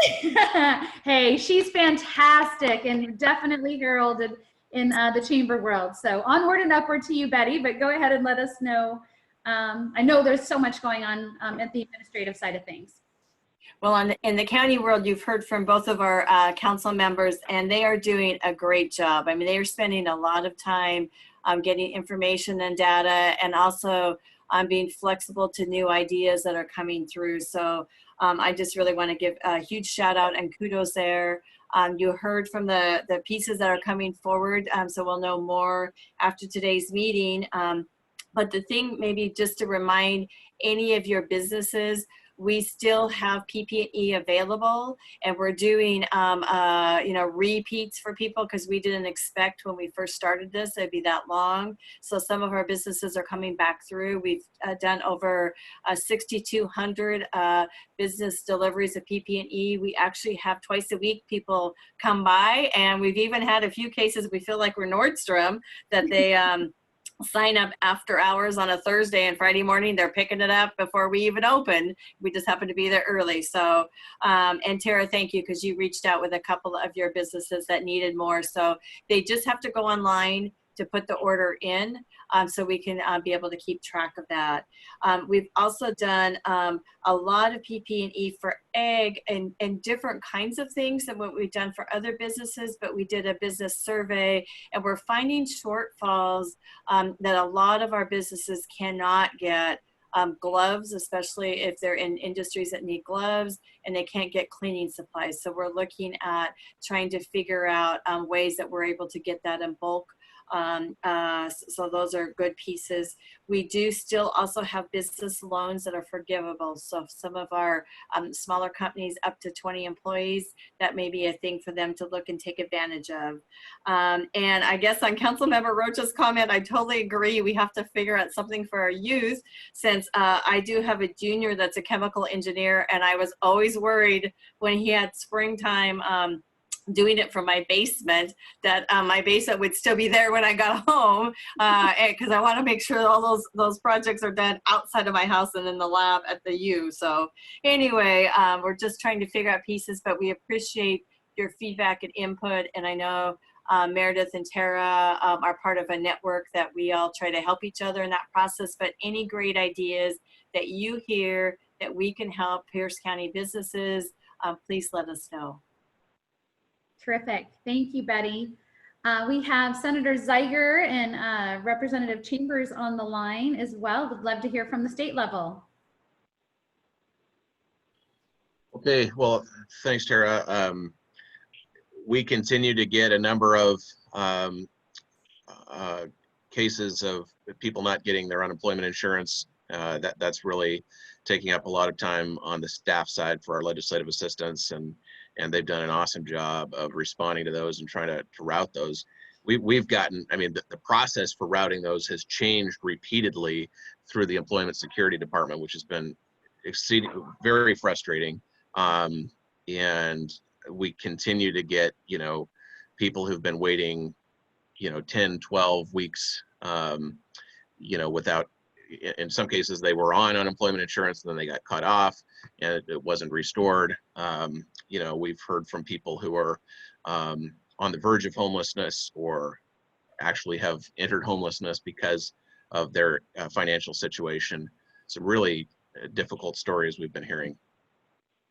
Hey, she's fantastic and definitely heralded in the chamber world. So onward and upward to you, Betty, but go ahead and let us know. I know there's so much going on at the administrative side of things. Well, in the county world, you've heard from both of our council members, and they are doing a great job. I mean, they are spending a lot of time getting information and data, and also being flexible to new ideas that are coming through. So I just really want to give a huge shout out and kudos there. You heard from the pieces that are coming forward, so we'll know more after today's meeting. But the thing, maybe just to remind any of your businesses, we still have PPE available, and we're doing repeats for people because we didn't expect when we first started this it'd be that long. So some of our businesses are coming back through. We've done over 6,200 business deliveries of PPE. We actually have twice a week people come by, and we've even had a few cases we feel like we're Nordstrom that they sign up after hours on a Thursday, and Friday morning they're picking it up before we even open. We just happen to be there early. So, and Tara, thank you, because you reached out with a couple of your businesses that needed more. So they just have to go online to put the order in, so we can be able to keep track of that. We've also done a lot of PP&E for egg and different kinds of things than what we've done for other businesses, but we did a business survey, and we're finding shortfalls that a lot of our businesses cannot get gloves, especially if they're in industries that need gloves and they can't get cleaning supplies. So we're looking at trying to figure out ways that we're able to get that in bulk. So those are good pieces. We do still also have business loans that are forgivable. So some of our smaller companies up to 20 employees, that may be a thing for them to look and take advantage of. And I guess on Councilmember Rocha's comment, I totally agree. We have to figure out something for our youth, since I do have a junior that's a chemical engineer, and I was always worried when he had springtime doing it from my basement, that my basement would still be there when I got home, because I want to make sure all those projects are done outside of my house and in the lab at the U. So anyway, we're just trying to figure out pieces, but we appreciate your feedback and input. And I know Meredith and Tara are part of a network that we all try to help each other in that process. But any great ideas that you hear that we can help Pierce County businesses, please let us know. Terrific. Thank you, Betty. We have Senator Zeiger and Representative Chambers on the line as well. Would love to hear from the state level. Okay, well, thanks, Tara. We continue to get a number of cases of people not getting their unemployment insurance. That's really taking up a lot of time on the staff side for our legislative assistants, and they've done an awesome job of responding to those and trying to route those. We've gotten, I mean, the process for routing those has changed repeatedly through the Employment Security Department, which has been very frustrating. And we continue to get, people who've been waiting, 10, 12 weeks, without, in some cases they were on unemployment insurance and then they got cut off and it wasn't restored. We've heard from people who are on the verge of homelessness or actually have entered homelessness because of their financial situation. Some really difficult stories we've been hearing.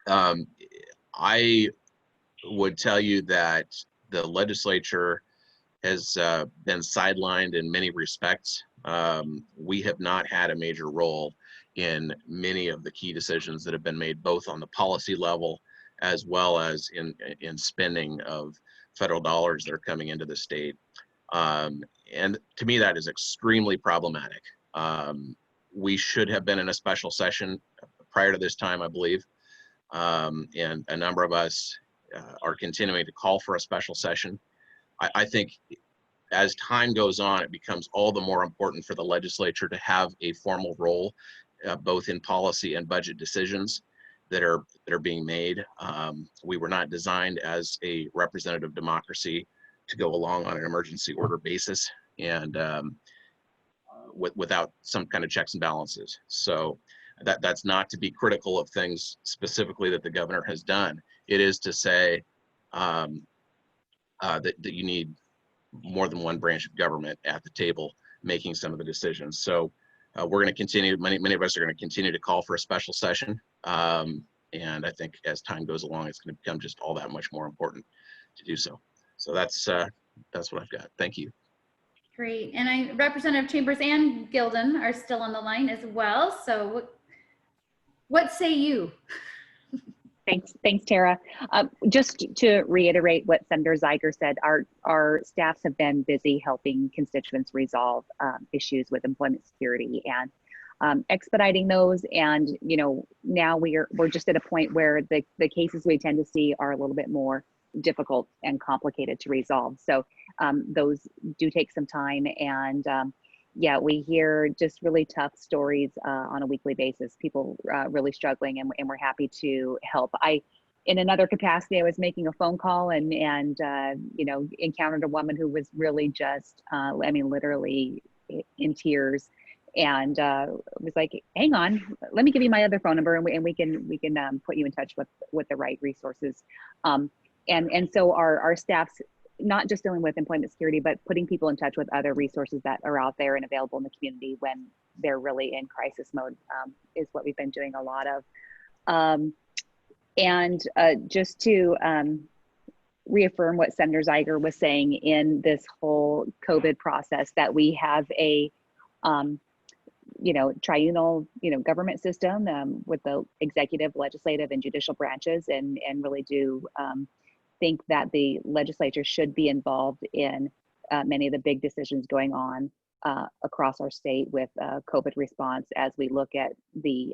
I would tell you that the legislature has been sidelined in many respects. We have not had a major role in many of the key decisions that have been made, both on the policy level as well as in spending of federal dollars that are coming into the state. And to me, that is extremely problematic. We should have been in a special session prior to this time, I believe. And a number of us are continuing to call for a special session. I think as time goes on, it becomes all the more important for the legislature to have a formal role, both in policy and budget decisions that are being made. We were not designed as a representative democracy to go along on an emergency order basis and without some kind of checks and balances. So that's not to be critical of things specifically that the governor has done. It is to say that you need more than one branch of government at the table making some of the decisions. So we're going to continue, many of us are going to continue to call for a special session. And I think as time goes along, it's going to become just all that much more important to do so. So that's what I've got. Thank you. Great. And Representative Chambers and Gilden are still on the line as well. So what say you? Thanks, Tara. Just to reiterate what Senator Zeiger said, our staffs have been busy helping constituents resolve issues with employment security and expediting those. And now we're just at a point where the cases we tend to see are a little bit more difficult and complicated to resolve. So those do take some time. And yeah, we hear just really tough stories on a weekly basis, people really struggling, and we're happy to help. In another capacity, I was making a phone call and encountered a woman who was really just, literally in tears, and was like, hang on, let me give you my other phone number, and we can put you in touch with the right resources. And so our staff's not just dealing with employment security, but putting people in touch with other resources that are out there and available in the community when they're really in crisis mode is what we've been doing a lot of. Just to reaffirm what Senator Zeiger was saying in this whole COVID process, that we have a triunal government system with the executive, legislative, and judicial branches, and really do think that the legislature should be involved in many of the big decisions going on across our state with COVID response, as we look at the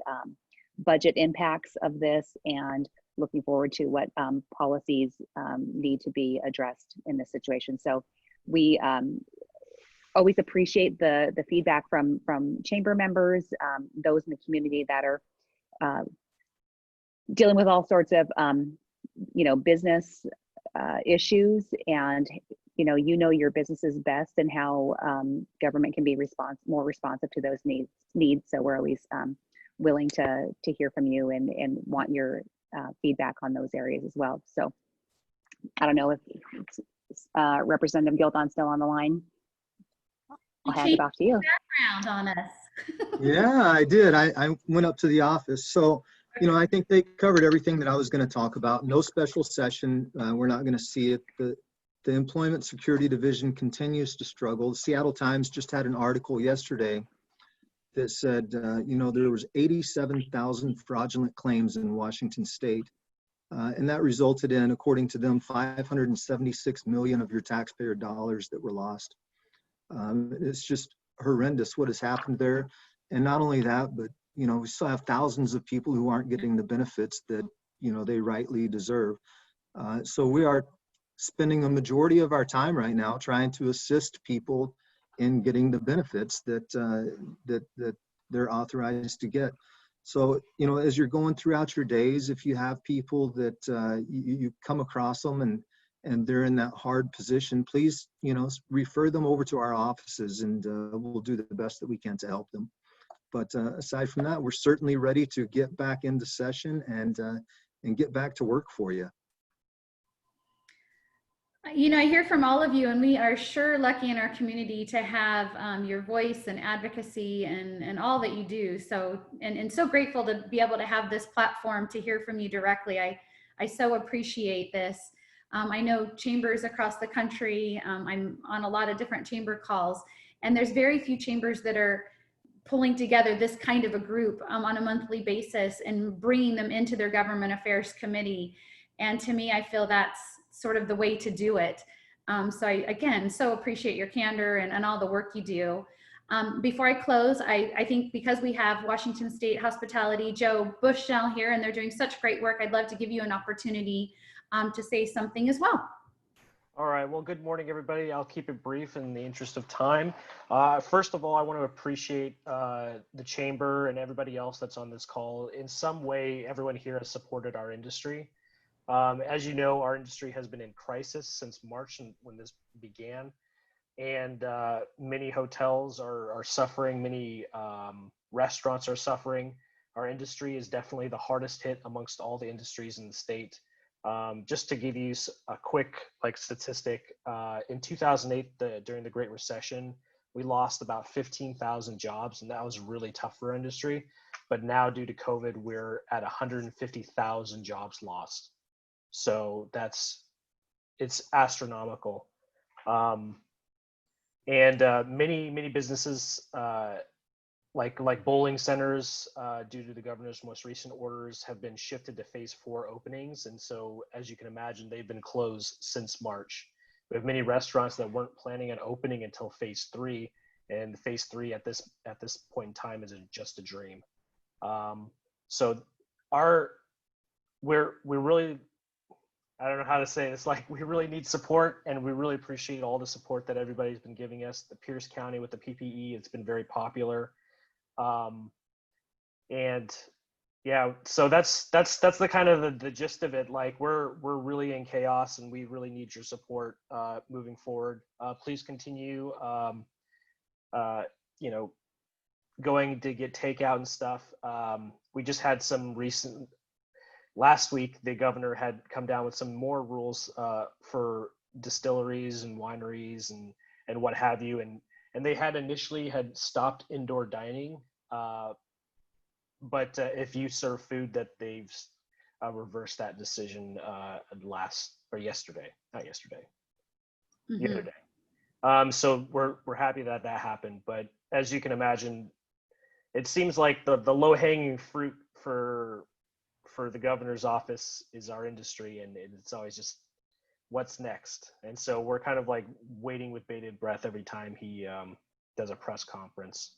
budget impacts of this and looking forward to what policies need to be addressed in this situation. So we always appreciate the feedback from chamber members, those in the community that are dealing with all sorts of business issues, and your business is best, and how government can be more responsive to those needs. So we're always willing to hear from you and want your feedback on those areas as well. So I don't know if Representative Gildon's still on the line. I'll hand it off to you. Background on us. Yeah, I did. I went up to the office. So, I think they covered everything that I was going to talk about. No special session. We're not going to see it. The Employment Security Division continues to struggle. The Seattle Times just had an article yesterday that said, there was 87,000 fraudulent claims in Washington state. And that resulted in, according to them, 576 million of your taxpayer dollars that were lost. It's just horrendous what has happened there. And not only that, but we still have thousands of people who aren't getting the benefits that they rightly deserve. So we are spending a majority of our time right now trying to assist people in getting the benefits that that they're authorized to get. So as you're going throughout your days, if you have people that you come across them and they're in that hard position, please refer them over to our offices, and we'll do the best that we can to help them. But aside from that, we're certainly ready to get back into session and get back to work for you. I hear from all of you, and we are sure lucky in our community to have your voice and advocacy and all that you do. So, and so grateful to be able to have this platform to hear from you directly. I so appreciate this. I know chambers across the country. I'm on a lot of different chamber calls, and there's very few chambers that are pulling together this kind of a group on a monthly basis and bringing them into their government affairs committee. And to me, I feel that's sort of the way to do it. So I, again, so appreciate your candor and all the work you do. Before I close, I think because we have Washington State Hospitality, Joe Bushell here, and they're doing such great work, I'd love to give you an opportunity to say something as well. All right, well, good morning, everybody. I'll keep it brief in the interest of time. First of all, I want to appreciate the chamber and everybody else that's on this call. In some way, everyone here has supported our industry. As you know, our industry has been in crisis since March when this began. and many hotels are suffering, many restaurants are suffering. Our industry is definitely the hardest hit amongst all the industries in the state. Just to give you a quick statistic, in 2008, during the Great Recession, we lost about 15,000 jobs, and that was really tough for our industry. But now, due to COVID, we're at 150,000 jobs lost. So it's astronomical. Many businesses, like bowling centers, due to the governor's most recent orders, have been shifted to phase 4 openings. And so, as you can imagine, they've been closed since March. We have many restaurants that weren't planning on opening until phase 3, and phase 3 at this point in time is just a dream. So we're really, I don't know how to say this, we really need support, and we really appreciate all the support that everybody's been giving us. The Pierce County with the PPE, it's been very popular. And yeah, so that's the kind of the gist of it. We're really in chaos, and we really need your support moving forward. Please continue going to get takeout and stuff. We just had some last week, the governor had come down with some more rules for distilleries and wineries and what have you. And they had initially stopped indoor dining. But if you serve food, that they've reversed that decision yesterday, not yesterday, the other day. So we're happy that happened. But as you can imagine, it seems like the low-hanging fruit for the governor's office is our industry, and it's always just what's next. And so we're kind of waiting with bated breath every time he does a press conference.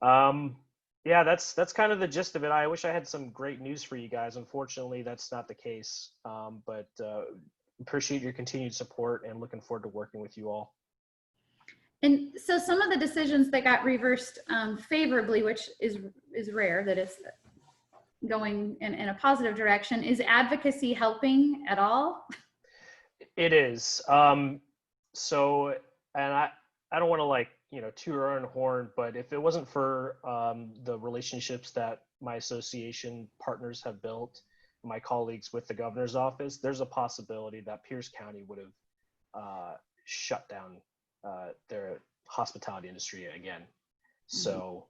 Yeah, that's kind of the gist of it. I wish I had some great news for you guys. Unfortunately, that's not the case. But appreciate your continued support and looking forward to working with you all. And so some of the decisions that got reversed favorably, which is rare that it's going in a positive direction, is advocacy helping at all? It is. So, and I don't want to toot our own horn, but if it wasn't for the relationships that my association partners have built, my colleagues with the governor's office, there's a possibility that Pierce County would have shut down their hospitality industry again. So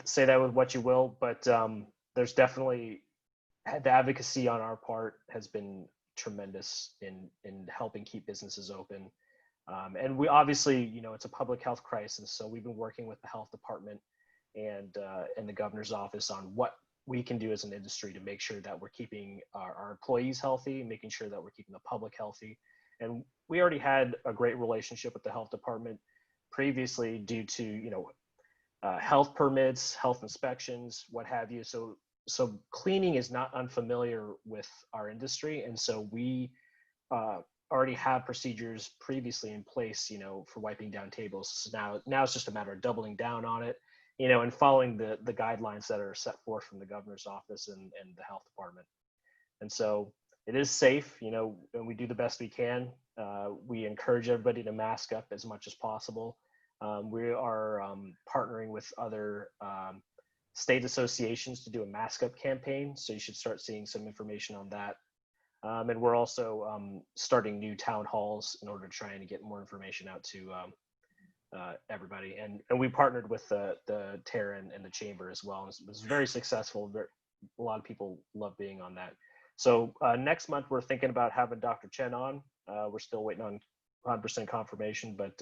say that with what you will, but there's definitely the advocacy on our part has been tremendous in helping keep businesses open. And we obviously, it's a public health crisis, so we've been working with the health department and the governor's office on what we can do as an industry to make sure that we're keeping our employees healthy, making sure that we're keeping the public healthy. And we already had a great relationship with the health department previously due to, health permits, health inspections, what have you. So cleaning is not unfamiliar with our industry. And so we already have procedures previously in place, for wiping down tables. So now it's just a matter of doubling down on it, and following the guidelines that are set forth from the governor's office and the health department. And so it is safe, and we do the best we can. We encourage everybody to mask up as much as possible. We are partnering with other state associations to do a mask up campaign. So you should start seeing some information on that. And we're also starting new town halls in order to try and get more information out to everybody. And we partnered with the TARA and the Chamber as well. It was very successful. A lot of people love being on that. So next month, we're thinking about having Dr. Chen on. We're still waiting on 100% confirmation, but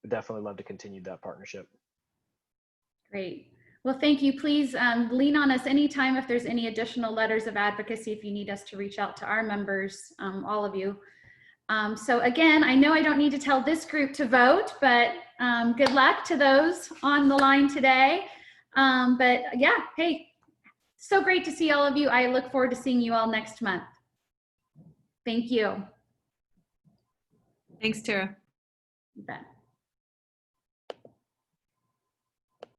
we'd definitely love to continue that partnership. Great. Well, thank you. Please lean on us anytime if there's any additional letters of advocacy, if you need us to reach out to our members, all of you. So again, I know I don't need to tell this group to vote, but good luck to those on the line today. But yeah, hey, so great to see all of you. I look forward to seeing you all next month. Thank you. Thanks, Tara. You bet.